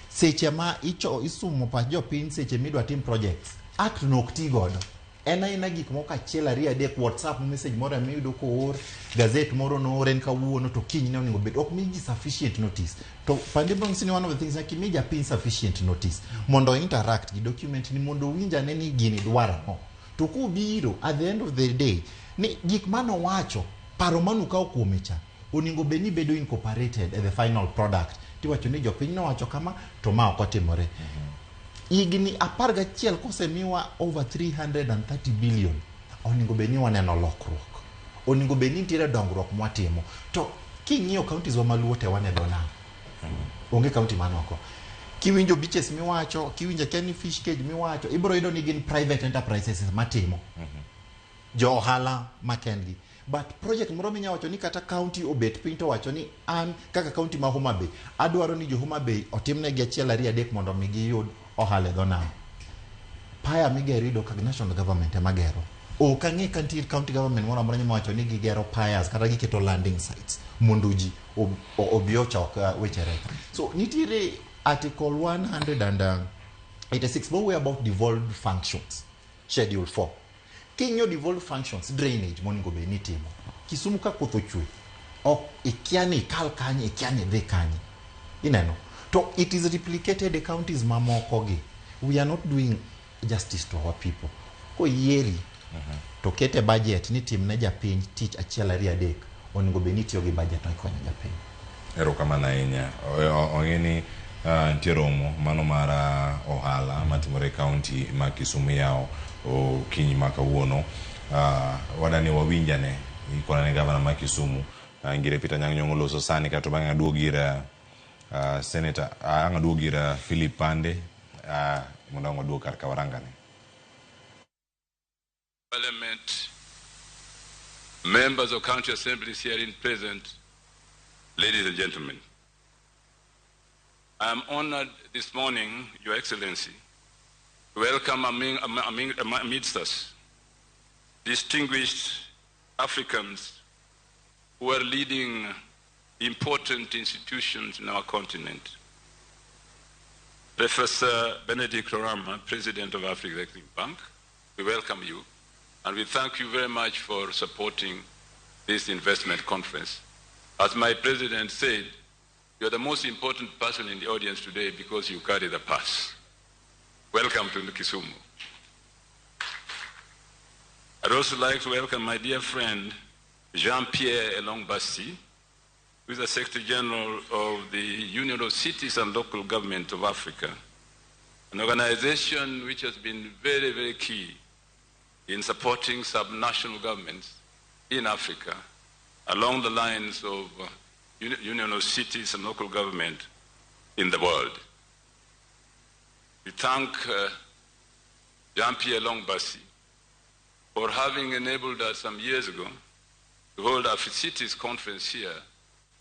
seche ma isumo pa jopiny seche midwa tim projects, act no ok ti godo. En aina gik moko achiel ariyo adek, WhatsApp message moro miyudo koor, gazette moro noor en kawuono to kiny ne onego bed ok migi sufficient notice. To pandemon sini one of the things na kimija pin sufficient notice mondo interact gi document ni mondo winja ne ni gini dwaro no. To kubiro at the end of the day ni gik mano wacho paro manu ka okuomecha oningo bed ni bedo incorporated at the final product. Tiwacho ni jopiny no wacho kama to ma ok otimore. Igni aparga chiel kosemiwa over 330 billion. Oningo bed ni waneno lokruok. Oningo bed ni nitiere dongruok mwatimo. To king'iyo counties wa maluo te wane dona. Onge county manoko. Kiwinjo beaches miwacho, kiwinjo Kenny Fish Cage miwacho, ibro yudo ni gin private enterprises matimo. Jo ohala makendgi. But project moro minyawacho ni kata county obet piny to wacho ni an kaka county ma Homa Bay adwaro ni jo Homa Bay otimnegi achiel ariyo adek mondo mi giyud ohala e dho nam. Paya migerido kag national government emagero. Ok ang'e ka nitie county government moro amora nyawacho ni gigero payas kata giketo landing sites mondo ji obi ochok wechere. So nitiere article 186 more about devolved functions, schedule 4. King'yo devolved functions, drainage moningo be nitimo. Kisumu ka koth ochwe ok ikiani kal kanye ikiani dhi kanye. Ineno. To it is replicated the counties mamoko gi. We are not doing justice to our people. Ko yeri to kete budget ni timne japiny tich achiel ariyo adek oningo be nitiyo gi budget no konyo japiny. Erokamano ahinya. Ong'eni nitie romo mano mar ohala matimore kaunti ma Kisumu yao okinyi ma kawuono. Wadani wawinjane ikona ne gavana ma Kisumu ngire Peter Anyang' Nyong'o loso sani kato bang'e aduogira Senator aduogira Philip Pande mondo aduog kar kawarangane. Parliament, members of county assemblies here in present, ladies and gentlemen. I am honored this morning, Your Excellency, to welcome amidst us distinguished Africans who are leading important institutions in our continent. Professor Benedict Orama, President of Africa Executive Bank, we welcome you and we thank you very much for supporting this investment conference. As my president said, you are the most important person in the audience today because you carry the purse. Welcome to Kisumu. I'd also like to welcome my dear friend Jean-Pierre Elong Basti, who is the Secretary General of the Union of Cities and Local Government of Africa, an organization which has been very, very key in supporting subnational governments in Africa along the lines of Union of Cities and Local Government in the world. We thank Jean-Pierre Elong Basti for having enabled us some years ago to hold our cities conference here,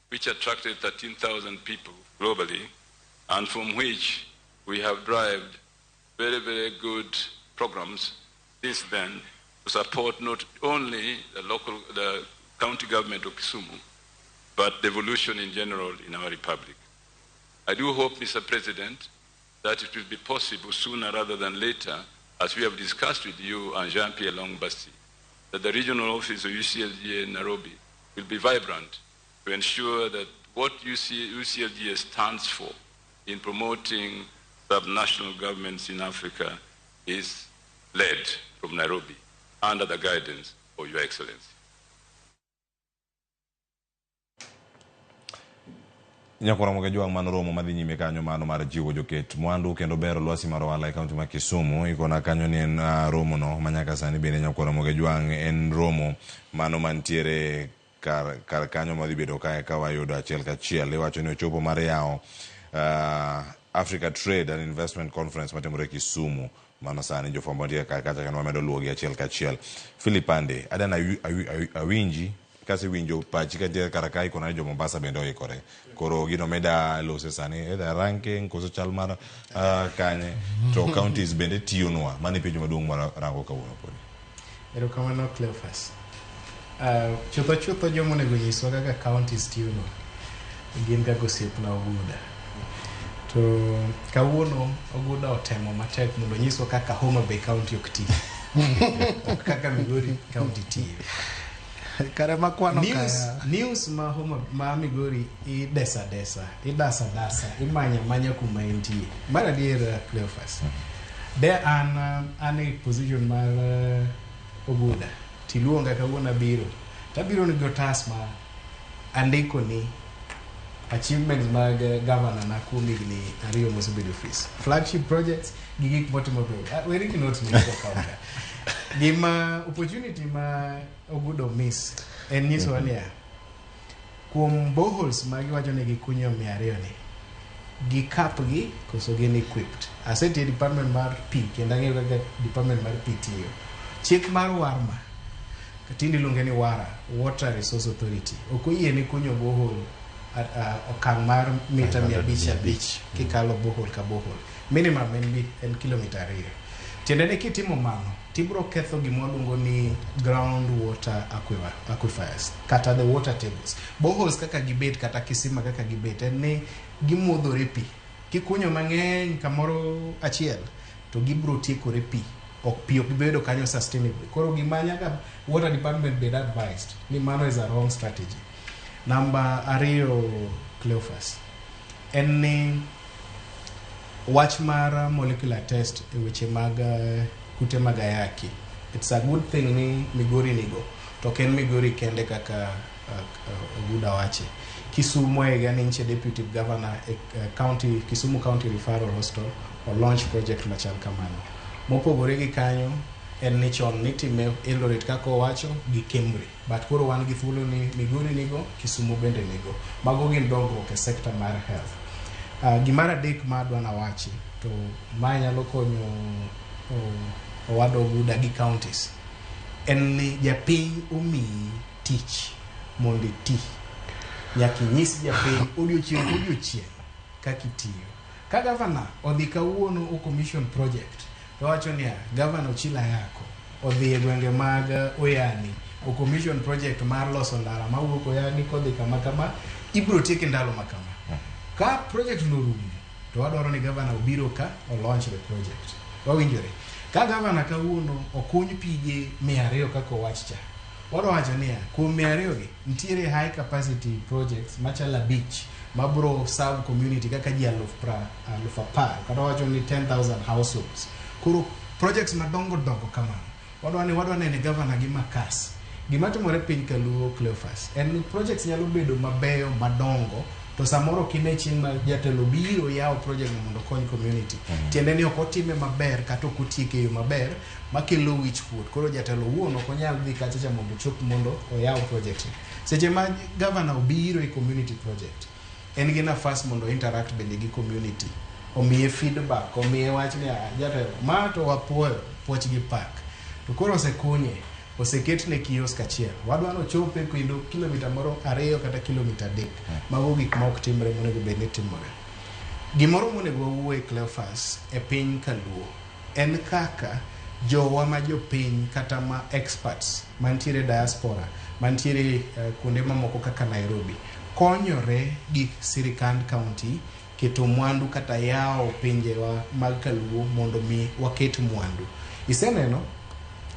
which attracted 13,000 people globally, and from which we have derived very, very good programs since then to support not only the county government of Kisumu, but devolution in general in our republic. I do hope, Mr. President, that it will be possible sooner rather than later, as we have discussed with you and Jean-Pierre Elong Basti, that the regional office of UCLGA in Nairobi will be vibrant to ensure that what UCLGA stands for in promoting subnational governments in Africa is led from Nairobi under the guidance for Your Excellency. Nyakora moga juang mano romo madhi nyime kanyo mano mar jiwo joket mwandu kendo bero lwasi mar ohala e kaunti ma Kisumu. Ikona kanyo ni en romo no manyaka sani bende nyakora moga juang en romo mano mantiere kar kanyo madhi bedo kae ka wayudo achiel kachiel. Iwacho ni ochopo mar yao Africa Trade and Investment Conference matimore Kisumu. Mano sani jofwambo nitie kacha kendo wamedo luogi achiel kachiel. Philip Ande adana awinji kasi winjo pachi katie karakai kona jo Mombasa bendo ikore. Koro gino meda lose sani either ranking koso chal mar kanye to counties bende tiyonwa mani penjo maduong' mar rango kawuono podi. Erokamano Cleophas. Chutho jomo nego nyiswa kaka counties tiyonwa gin kaka osiepna Oguda. To kawuono Oguda otemo matek mondo nyiswa kaka Homa Bay County ok ti. Kaka Migori County tiyo. Kare makwano news ma Migori idasa imanya kuma entie. Mara dier Cleophas. There an a position mar Oguda. Tiluonga kawuono abiro. Tabiro ni gotas ma andiko ni achievements mag governor na kumigni ariyo mosebedo office. Flagship projects gigik motimo bebe. Weri kinot ni ko counter. Gima opportunity ma Ogudo miss en nyiso ania kuom boreholes ma giwacho ni gikunyo 200 ni gi cap gi koso gin equipped. Aseti department mar P kendo ang'eyo kaka department mar P tiyo. Chik mar Warma katindi luonge ni Wara Water Resource Authority okoyie ni kunyo borehole okang' mar mita 500 kikalo borehole ka borehole. Minimum en kilomita 2. Tiende ni kitimo mano tibro ketho gimwaluongo ni ground water aquifers kata the water tables. Boreholes kaka gibet kata kisima kaka gibet en ni gimodhore pi. Kikunyo mang'eny kamoro achiel to gibro tiekore pi. Ok pi ok bedo kanyo sustainable. Koro gima nyaka water department bed advised ni mano is a wrong strategy. Number 2 Cleophas en ni wach mar molecular test e weche mag kute mag ayaki. It's a good thing ni Migori nigo. To ken Migori kende kaka Oguda wache. Kisumu egani nche deputy governor county Kisumu County Referral Hospital or launch project machal kamano. Mopogore gi kanyo en ni chon nitime Eldoret kako wacho gi Kemri. But koro wan gi thuolo ni Migori nigo, Kisumu bende nigo. Mago gin dongruok e sector mar health. Gimara dek ma adwana wachi to ma nyalo konyo owado Oguda gi counties en ni japiny omiyi tich mondo iti. Nyaka nyis japiny odiochieng' kaka itiyo. Ka governor odhi kawuono o commission project to wacho ni governor Ochila Yako odhi e gwenge mag Oyani o commission project mar loso ndara mawuok Oyani kodhi kama ibro tieke ndalo makama. Ka project no rumo to wadwaro ni governor obiro ka o launch the project. Wawinjore. Ka governor kawuono okuny pige 200 kaka wach cha. Wadwa wacho ni kuom 200 gi nitiere high capacity projects machala beach mabro serve community kaka ji 10,000 kata wacho ni 10,000 households. Koro projects madongo kamano. Wadwa ni governor gi makas. Gima timore piny Kaluo Cleophas en ni projects nyalo bedo mabeyo madongo to samoro kine chieng' ma jatelo biro yao project mondo kony community. Tiende ni ok otime maber kata ok otieke yo maber makelo wich kuot. Koro jatelo wuon ok onyal dhi kacha mondo chop mondo oyao project. Seche ma governor obiro e community project en gi nafas mondo interact bende gi community. Omiye feedback, omiye wach ni jatelo ma to wapuoyo puoch gi park. To koro osekunye oseket ne kiosk achiel. Wadwa no chope kendo kilomita moro 2 kata kilomita 3. Mago gik ma ok timre monego bed ni timore. Gimoro monego wuoye Cleophas e piny Kaluo en kaka jowa ma jopiny kata ma experts mantiere diaspora mantiere kuonde mamoko kaka Nairobi konyore gi sirikand county keto mwandu kata yao pinjewa mag Kaluo mondo mi waket mwandu. Iseneno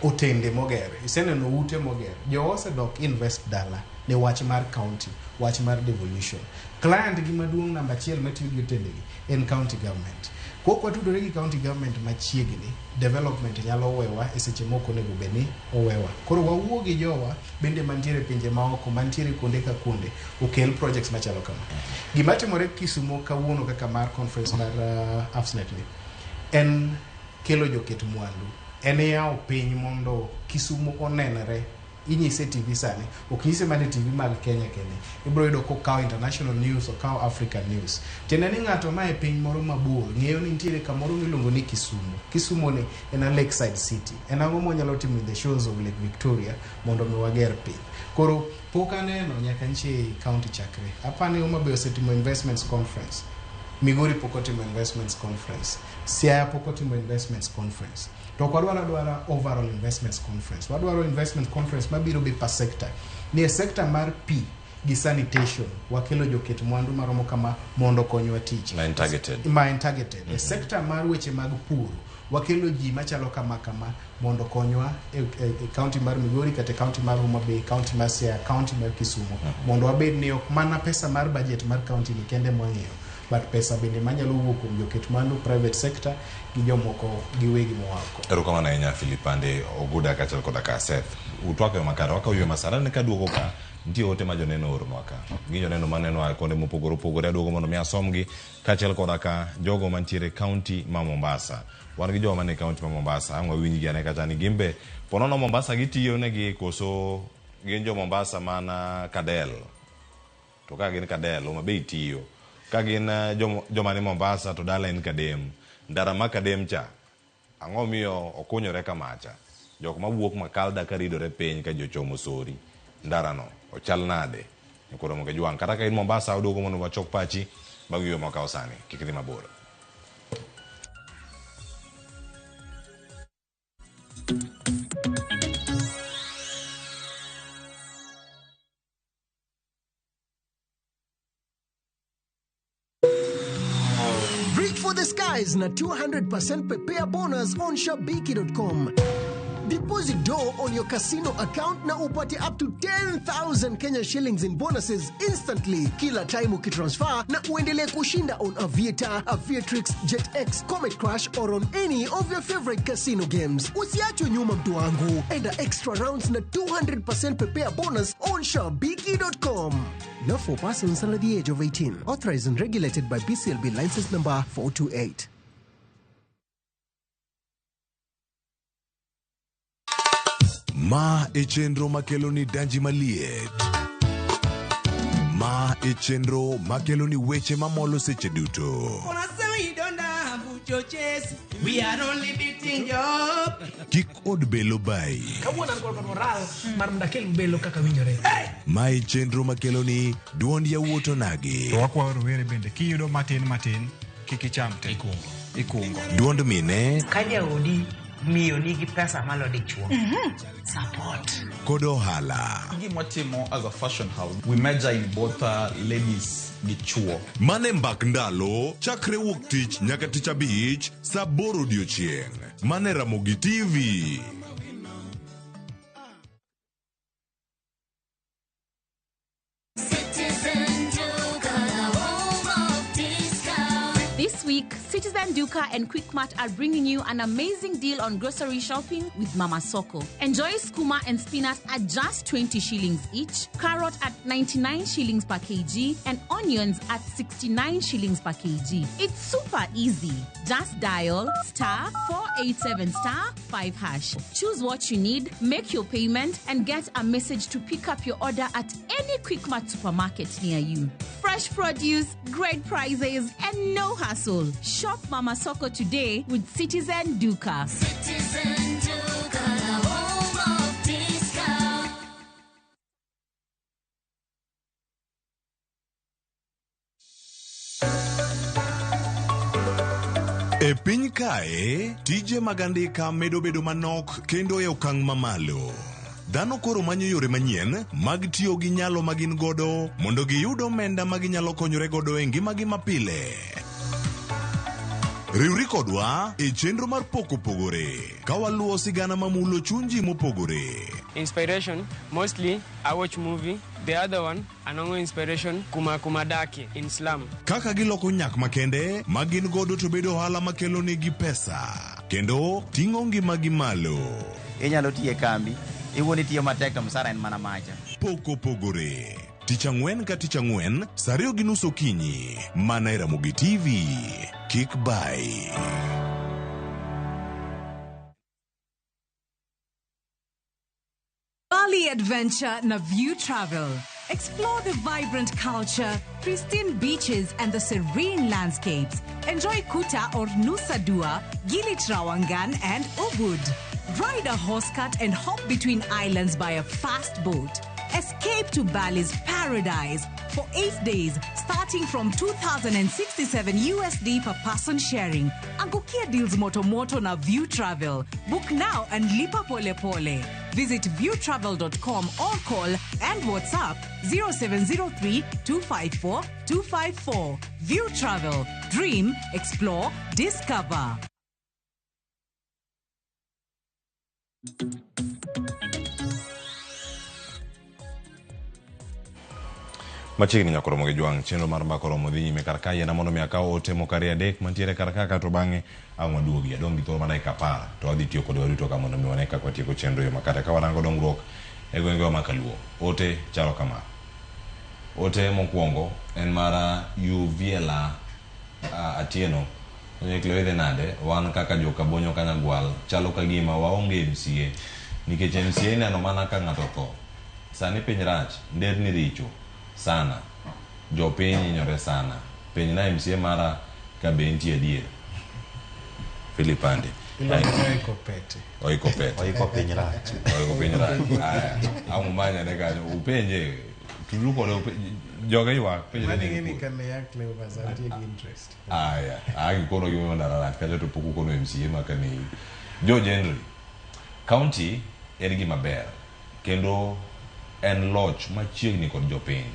otende mogere, iseneno ute mogere. Jo osedok invest dala ne wach mar county, wach mar devolution. Client gi maduong' namba 1 matiyo gi otende gi en county government. Kok watudore gi county government machiegni, development nyalo wewa e seche moko onego bedni owewa. Koro wawuo gi jowa bende mantiere pinje maoko, mantiere kuonde ka kuonde, okel projects machalo kama. Gima timore Kisumo kawuono kaka mar conference mar AFSNet ni, en kelo joket mwandu. En yao piny mondo Kisumo onenre. Inyise TV sani, ok nyise mane TV mag Kenya kende. Ibro yudo kokao international news, okao African news. Tena ni ng'ato ma e piny moro mabor, ng'eyo ni nitiere kamoro miluongo ni Kisumo. Kisumo ni en a lakeside city. En ang'o monyalo timo in the shores of Lake Victoria mondo mi wager piny. Koro pok aneno nyaka nche county chakre. Apani Homa Bay osetimo investments conference. Migori pok otimo investments conference. Siaya pok otimo investments conference. To kwadwara overall investments conference. Wadwaro investment conference mabiro be per sector. Ni sector mar pi gi sanitation wakelo joket mwandu maromo kama mondo konywa tich. Main targeted. A sector mar weche mag pur wakelo ji machalo kama mondo konywa e county mar Migori kata county mar Homa Bay, county mar Siaya, county mar Kisumu. Mondo wabed ni ok mana pesa mar budget mar county ni kende mwang'eyo. But pesa bende manyalo wuok kuom joket mwandu private sector gi jomoko giwegi mowako. Erokamano ahinya Philipande Oguda kachal koda ka Seth. Utwako yo makara waka uyo masara ne kaduogo ka nitie ote ma joneno oronwa ka. Gi joneno maneno kuonde mopogore opogore aduogo mondo mi asomgi kachal koda ka jogo mantiere county ma Mombasa. Wan gi jogo mane county ma Mombasa ang'wa winjgi ane kata ni gimbe ponono Mombasa gitiyo negi koso gin jo Mombasa mana Kadel. To ka gin Kadel Homa Bay tiyo. Kagin joma ni Mombasa to dala en Kadem. Ndara ma Kadem cha. Ang'o miyo okunyore kamacha. Jok mawuok Makalda ka ridore piny ka jochomo sori. Ndara no ochal nade. Nikoro moke juang. Kata ka in Mombasa odogo mondo wachok pachi bagi yo makao sani. Kikri maboro. Reach for the skies na 200% prepare bonus on shopbiki.com. Deposit dough on your casino account na upate up to 10,000 Kenya shillings in bonuses instantly kila time ukitransfer na uendelee kushinda on Aviator, Aviatrix, JetX, Comet Crash or on any of your favorite casino games. Usiachwe nyuma mtu wangu. Enda extra rounds na 200% prepare bonus on shopbiki.com. Not for persons under the age of 18. Authorized and regulated by BCLB license number 428. Ma e chenro makelo ni danji maliet. Ma e chenro makelo ni weche mamolo seche duto. We are only beating job. Kik od belo bai. Kawuono an kod moral mar mdakel belo kaka winjore. Ma e chenro makelo ni duond yawuoto nagi. To wakwa rowere bende kiyudo matin kik icham te. Ikungo. Duond mine. Kaja odi miyo nigi pesa malo dichuo. Support. Kod ohala. Gimotimo as a fashion house, we measure in both ladies gi chuo. Mane mbak ndalo chakre wuok tich nyaka tich abich saa 8 odiochieng'. Mane Ramogi TV. This week, Citizen Duka and Quickmart are bringing you an amazing deal on grocery shopping with Mama Soko. Enjoy skuma and spinach at just 20 shillings each, carrot at 99 shillings per kg, and onions at 69 shillings per kg. It's super easy. Just dial *487*5#. Choose what you need, make your payment, and get a message to pick up your order at any Quickmart supermarket near you. Fresh produce, great prices, and no hassle. Shop Mama Soko today with Citizen Duka. Citizen Duka, home of discount. E piny kae, tije mag andika medo bedo manok kendo e okang' mamalo. Dhano koro manyo yore manyien mag tiyo gi nyalo magin godo mondo giyud omenda maginyalo konyore godo e ngimagi mapile. Riwri kodwa e chenro mar pok opogore ka waluwo sigana mamulo chunji mopogore. Inspiration, mostly I watch movie. The other one, anongo inspiration, kuma daki in slum. Kaka giloko nyak makende, magin godo to bedo ohala makelo negi pesa. Kendo, ting'o ngimagi malo. Inyalo tiye kambi, iwuoni tiyo matek to msara en mana macha. Poko pogore. Tich ang'wen ka tich ang'wen, saa 2:30 okinyi. Mana e Ramogi TV. Kik bai. Bali Adventure na View Travel. Explore the vibrant culture, pristine beaches, and the serene landscapes. Enjoy Kuta or Nusa Dua, Gili Trawangan, and Ubud. Ride a horse cart and hop between islands by a fast boat. Escape to Bali's paradise for 8 days, starting from $2,067 per person sharing. Angukia deals moto na View Travel. Book now and lipa pole pole. Visit viewtravel.com or call and WhatsApp 0703 254 254. View Travel. Dream, explore, discover. Machiegni nyakoro Ramogi Jwang' chenro mar mbako romo dhi nyime kar kae na mondo mi akaw ote mokari adek mantiere kar ka to bang'e ang' waduogi adong' gi thuolo mar dakika 10 to wadhi tiyo kod waduto ka mondo mi wane kaka watieko chenro yo makare ka warango dongruok e gwengewa ma Kaluo. Ote chalo kama. Ote mokwongo en mara Uviela Atieno. Onyeklo idhe nade wan kaka joka bonyo Kanyagwal chalo ka gima waonge MCA nikech MCA neno mana ka ng'ato tho. Sani piny rach, nderni richo sana, jopiny hinyore sana. Piny na MCA mara ka be nitie adier. Philip Ande. Oiko pete. Oiko piny rach. Oiko piny rach. Aya, amumanya ne kanyo upenje tuluko le joga ywak penje ne nini. Mani kame yakle oversantie interest. Aya, agi kono gimo ndara rach kaja to puku kono MCA maka ni George Henry. County en gima ber kendo en loch machiegni kod jopiny.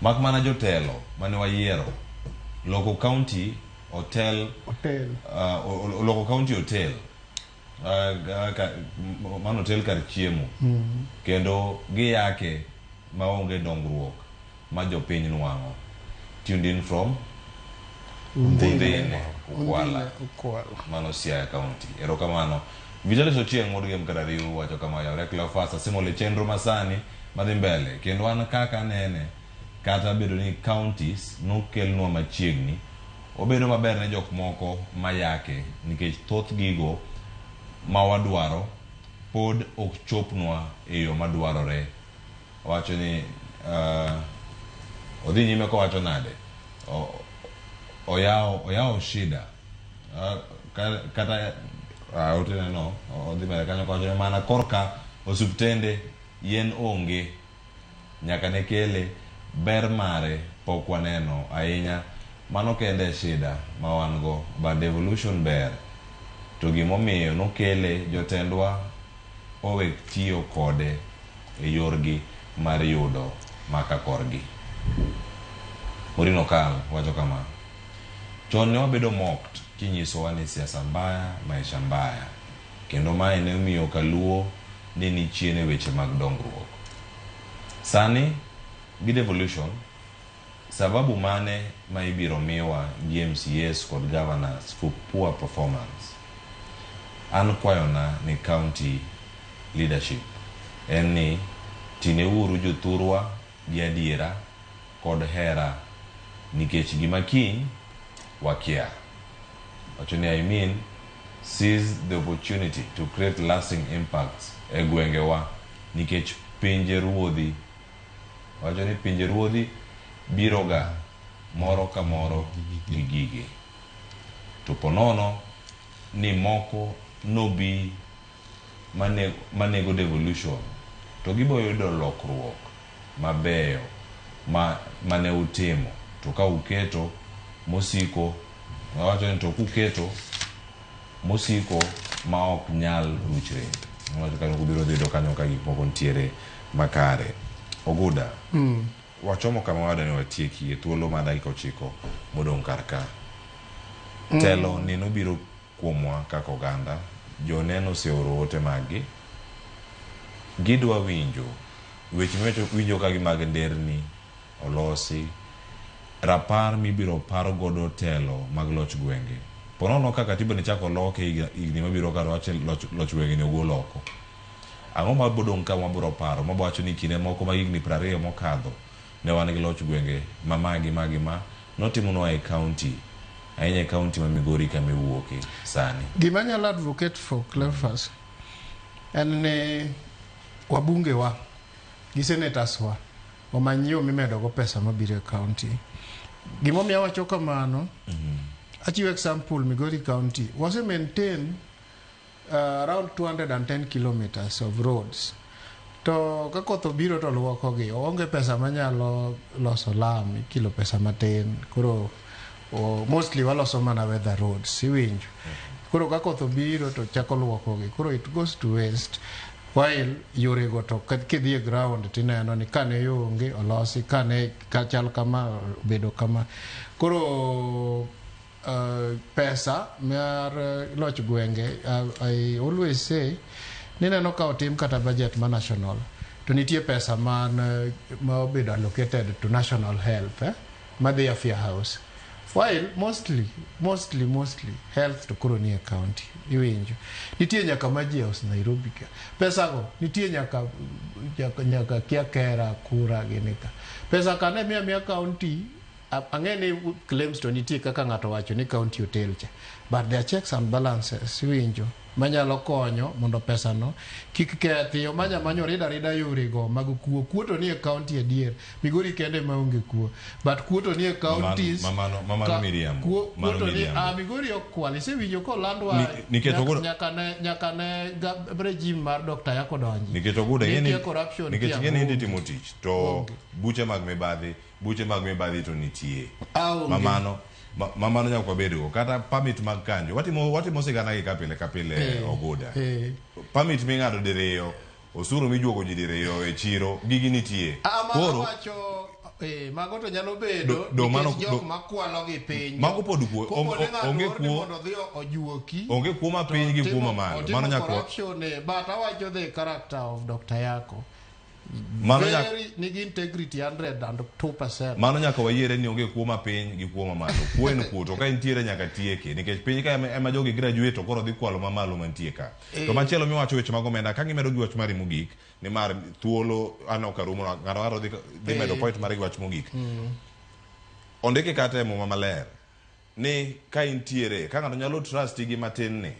Mak mana jotelo mane wayiero loko county hotel loko county hotel man hotel kar chiemo kendo giyake maonge dongruok ma jopiny nwang'o. Tuned in from Undhine Ukwala mano Siaya County. Erokamano Vitalis Ochieng' Modgem Kadariu wacho kama ya rekla fasa simo le chenro masani madhi mbele kendo an kaka nene kata bedo ni counties nokelnwa machiegni obedo maber ne jok moko mayake nikech thoth gigo ma wadwaro pod ok chopnwa e yo madwarore. Wacho ni odhi nyime ko wacho nade oyao shida kata otene no odhi mbele kanyo ko wacho mana korka osuptende yen onge nyaka ne kele ber mare pok waneno ahinya. Mano kende shida ma wan go band evolution ber to gimomiyo nokele jotendwa owek tiyo kode e yorgi mar yudo maka korgi. Murino Kal wacho kama chon ne wabedo mocked kinyisowa ni siasa mbaya maisha mbaya kendo mae ne omiyo Kaluo ne ni chien e weche mag dongruok. Sani gi devolution sababu mane ma ibiro miwa gi MCAs kod governors for poor performance. An kwayona ni county leadership en ni tineuru jothurwa gi adiera kod hera nikech gima kiny wakia. Wacho ni I mean seize the opportunity to create lasting impacts e gwengewa nikech pinje ruodhi. Wacho ni pinje ruodhi biroga moro ka moro gi gige to ponono ni moko nobi manego devolution to giboyudo lokruok mabeyo mane utimo to ka uketo mosiko. Wacho ni to kuketo mosiko ma ok nyal ruchre. Wacho kanyo kubiro dhido kanyo ka gik moko ntiere makare. Oguda wachomo kama wadani watieki e thuolo ma dakika 9 modong' kar ka. Telo ni nobiro kuomwa kaka oganda. Joneno oseoro ote maggi gidwa winjo weche mecho winjo ka gimag nderni olosi rapar mibiro paro godo telo mag loch gwenge ponono kaka tibo ne chako loke igni mabiro karo wache loch gwenge ne ogol oko ang'o mabodong' ka mabiro paro mabawacho ni kinde moko ma igni 20 mokadho ne wan gi loch gwenge ma notimonwa e county ahinya e county ma Migori kama iwuoke sani. Gima nyalo advocate for Cleophas en ni wabunge wa gi senators wa omanyo mimedo go pesa mabiro e county. Gima miyo wacho kamano achieve example Migori County was a maintain around 210 kilometers of roads. To kakoth obiro to luoko gi onge pesa manyalo loso lam kilo pesa matin koro mostly waloso mana weather roads iwinjo koro kakoth obiro to chako luoko gi koro it goes to waste while yore go to kidhi e ground tineno ni kane yo onge olosi kane kachal kama bedo kama koro pesa mar loch gwenge I always say nineno ka otim kata budget ma national to nitie pesa man ma obedo allocated to national health madhi afya house while mostly health to koro nie county iwinjo nitie nyaka maji house Nairobi ka pesa go nitie nyaka kiakera kura ginika pesa kane mia county ang'eni claims to nitie kaka ng'ato wacho ni county hotel cha but there are checks and balances iwinjo manyalo konyo mondo pesa no kik kethi manyo rida yore go mag kuo to nie county edier Migori kende maonge kuo but kuo to nie counties mamano Miriam kuo to ni Migori okwali sewinjo ko landwa nyaka ne regime mar Dr. Yako donji niketo guda ngene ndi timo tich to buche mag mibadhi to nitie mamano nyako bedo kata permit mag kanjo watimo sigana gi kapile oguda permit mingado diriyo osuru mijuogo ji diriyo e chiro gigi nitie koro wacho mago to nyalo bedo jok makwalo gi piny mago pod kuo onge kuo onge kuo ma piny gi kuo mamalo mano nyako but awacho the character of Dr. Yako very nigi integrity 102%. Mano nyaka wayiere ni onge kuo ma piny gi kuo mamalo. Kuo en kuo to ka intiere nyaka tieke nikech piny ka ema jogi graduate to koro dhi kwalo mamalo mantie ka. To machielo miwacho weche mag omenda ka gimedo gi wach mari mogik ni mar thuolo ano karumo ng'ato dhi medo point mari gi wach mogik. Ondike kata mo maler ni ka intiere ka ng'ato nyalo trust gi matin ni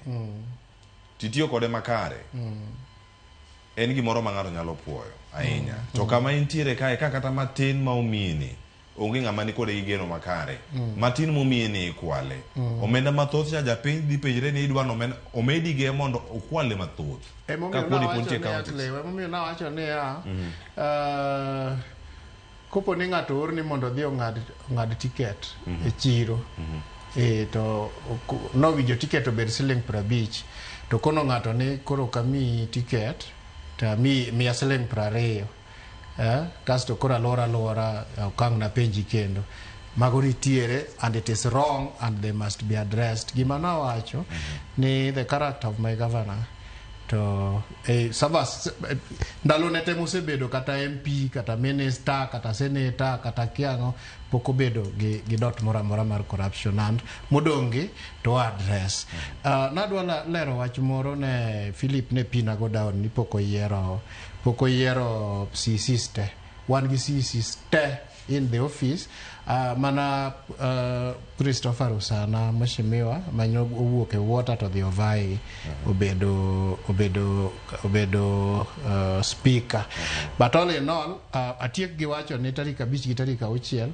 titiyo kode makare en gimoro ma ng'ato nyalo puoyo ahinya to kama intiere kae kata matin ma umini onge ng'ama ni kode igeno makare matin mumini kwale omenda mathoth cha japiny dhi penjre ni idwa no omedi ge mondo okwale mathoth ka kodi pontie county emomiyo nawacho ni kopo ni ng'ato or ni mondo dhi ong'ad ticket e chiro to nowinjo ticket obed siling 50 to kono ng'ato ni koro kami ticket ta mi siling 20 kasto kora lora okang' na penji kendo mago nitiere and it is wrong and they must be addressed gima nawacho ni the character of my governor to sabas ndalo ne temo sebedo kata MP kata minister kata senator kata kiango poko bedo gi dot mora mar corruption and modongi to address nadwala lero wach moro ne Philip ne pina go down ni poko yiero CC one gi CC in the office mana Christopher Usana mheshimiwa manyo owuok e water to the ovai obedo speaker but all in all atiek gi wacho ni tarik 5 gi tarik 6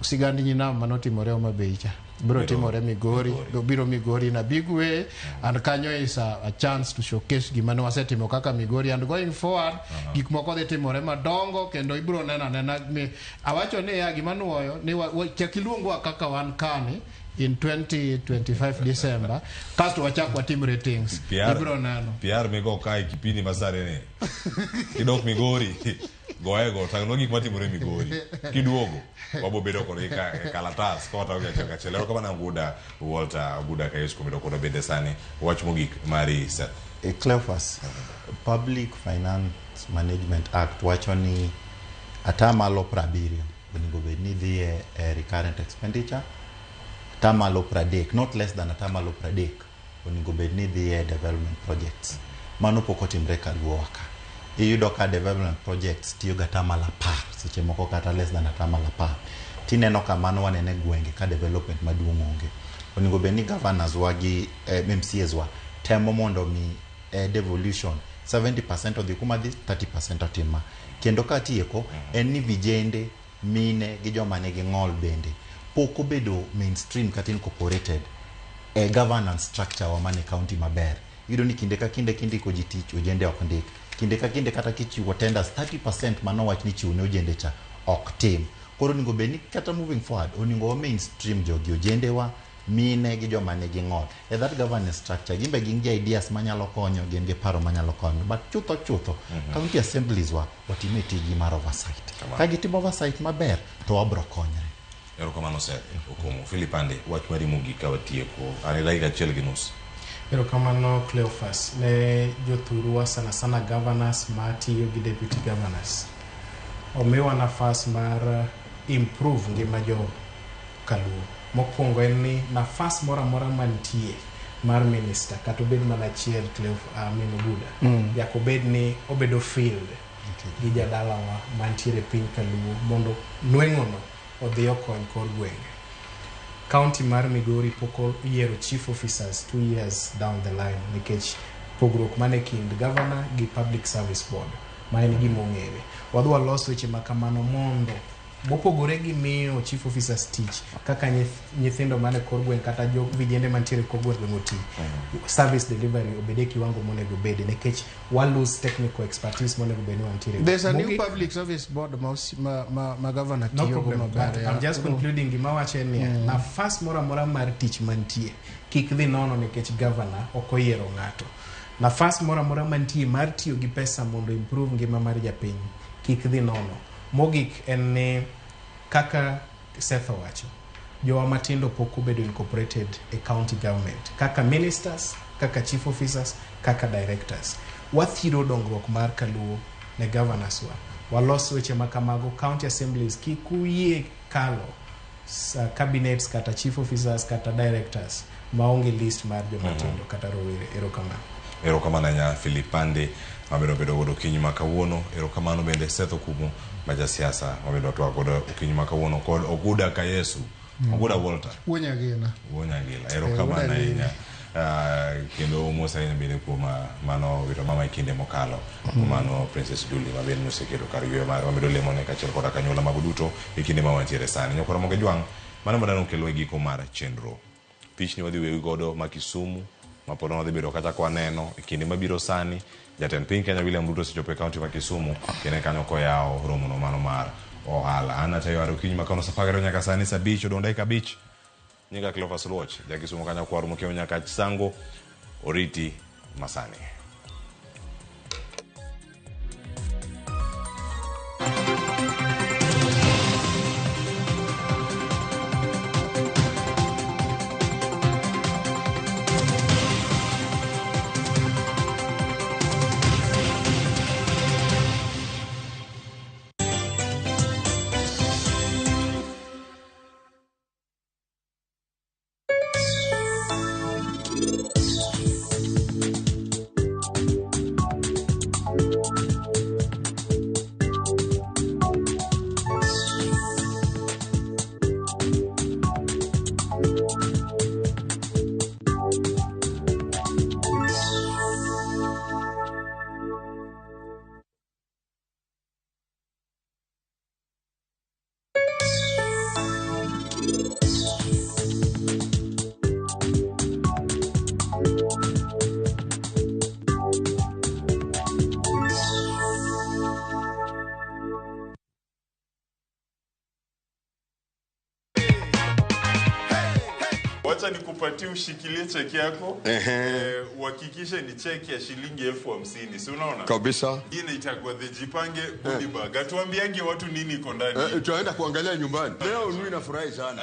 sigandi nyina manotimore Homabay biro timore Migori biro Migori na big way and kanyo is a chance to showcase gima ne wasetimo kaka Migori and going forward gik moko dhi timore madongo kendo ibiro nena awacho ni gima nuoyo ni chakiluongwa kaka wan kani in 2025 December kasto wachakwa team ratings ibiro neno PR mego kai kipindi masare ne kidok Migori goego tangno gik matimore Migori kiduogo wabo bedo kod kalatas ko tawo ga chelo kama na Walter Guda kayes ko bedo kod bende sani wach mogik mari set Cleophas public finance Management Act wacho ni atamalo 70 onego bed ni dhi e recurrent expenditure, atamalo 30 not less than atamalo 30 onego bed ni dhi e development projects. Mano pok otimre Kaluo waka. Iyudo ka development projects tiyo ga atamalo 10 seche moko kata less than atamalo 10. Tineno ka mano wanene gwenge ka development maduong' onge. Onego bed ni governors wagi MCAs wa temo mondo mi devolution 70% odhi kuma dhi 30% otima. Kendo ka tieko en ni vijende, mine gi joma nigi ng'ol bende pok obedo mainstream kata incorporated governance structure wa mane county maber. Iyudo ni kinde ka kinde kindiko ji tich ojende ok ndik. Kinde ka kinde kata kichiwo tenders 30% mano wach ni chiwo ne ojende cha ok tim. Koro onego bed ni kata moving forward onego mainstream jogi ojende wa, mine gi joma nigi ng'ol. That governance structure gimbe gin gi ideas manyalo konyo, gin gi paro manyalo konyo, but chutho county assemblies wa otime tiji mar oversight. Ka gitimo oversight maber to wabro konyre. Erokamano Seth Okumu. Philipande, wach mari mogik ka watieko. Ani dakika achiel gi nus. Erokamano Cleophas. Ne jothurwa sana sana governors matiyo gi deputy governors. Omiwa nafas mar improve ngima jo Kaluo. Mokwongo en ni nafas mora mantie mar minister kata obed mana achiel Oguda yako bed ni obedo field gi jadalawa mantiere piny Kaluo mondo nweng'ono odhi okony kor gwenge. County mar Migori pok yiero chief officers 2 years down the line nikech pogruok mane kind governor gi public service board ma en gima ong'ere. Wadwa loso weche makamano mondo mopogore gi miyo chief officers tich kaka nyithindo mane kor gweng kata jo vijende mantiere kor gweng oti service delivery obede kiwango monego bede nikech one lose technical expertise monego bede mantiere. There's a new public service board ma governor no tiyo problem, maber. I'm just concluding gima wache ni nafas mora mar tich mantie kik dhi nono nikech governor okoyiero ng'ato. Nafas mora mantie mar tiyo gi pesa mondo improve ngima mar japiny kik dhi nono. Mogik en ni kaka Seth owacho jowa matindo pok obedo incorporated e county government kaka ministers, kaka chief officers, kaka directors. Wathiro dongruok mar Kaluo ne governors wa. Walos weche makamago county assemblies kikuye kalo cabinets kata chief officers kata directors maonge list mar joma tindo kata rowere. Erokamano nya Philipande mabedo godo kinyi makawuono. Erokamano bende Seth Okumu maja siasa mabedo twa godo okinyi makawuono kod Oguda ka Yesu. Oguda Walter. Wonyagila. Erokamano nya kendo Musa ina bende kuma mano wito mama ikinde mokalo mano Princess Duli mabedo musekedo kariyo maro mabedo lemone ka chel koda kanyola maguduto ikinde mama tiere sana nyokora moge jwang mano madano kelo giko mara chenro pichni wadhi wewi godo makisumu mapono wadhi bedo kata kwa neno ikinde mabiro sani Jatend piny Kenya William Ruto sechopo e kaunti ma Kisumu kene kanyo koyawo romo no mano mar ohala. Ana tayo aro kinyi makono safagaro nyaka sani sa beach odong dakika beach. Nyinga Cleophas Luoch ja Kisumu kanyo kwa rumo keo nyaka Chisango oriti masani. Wacha nikupatie ushikilie cheki yako. Uhakikishe ni cheki ya shilingi 50,000. Si unaona? Kabisa. Hii inaitwa the Jipange Goodie Bag. Atuambiange watu nini iko ndani. Tunaenda kuangalia nyumbani. Leo nini nafurahi sana.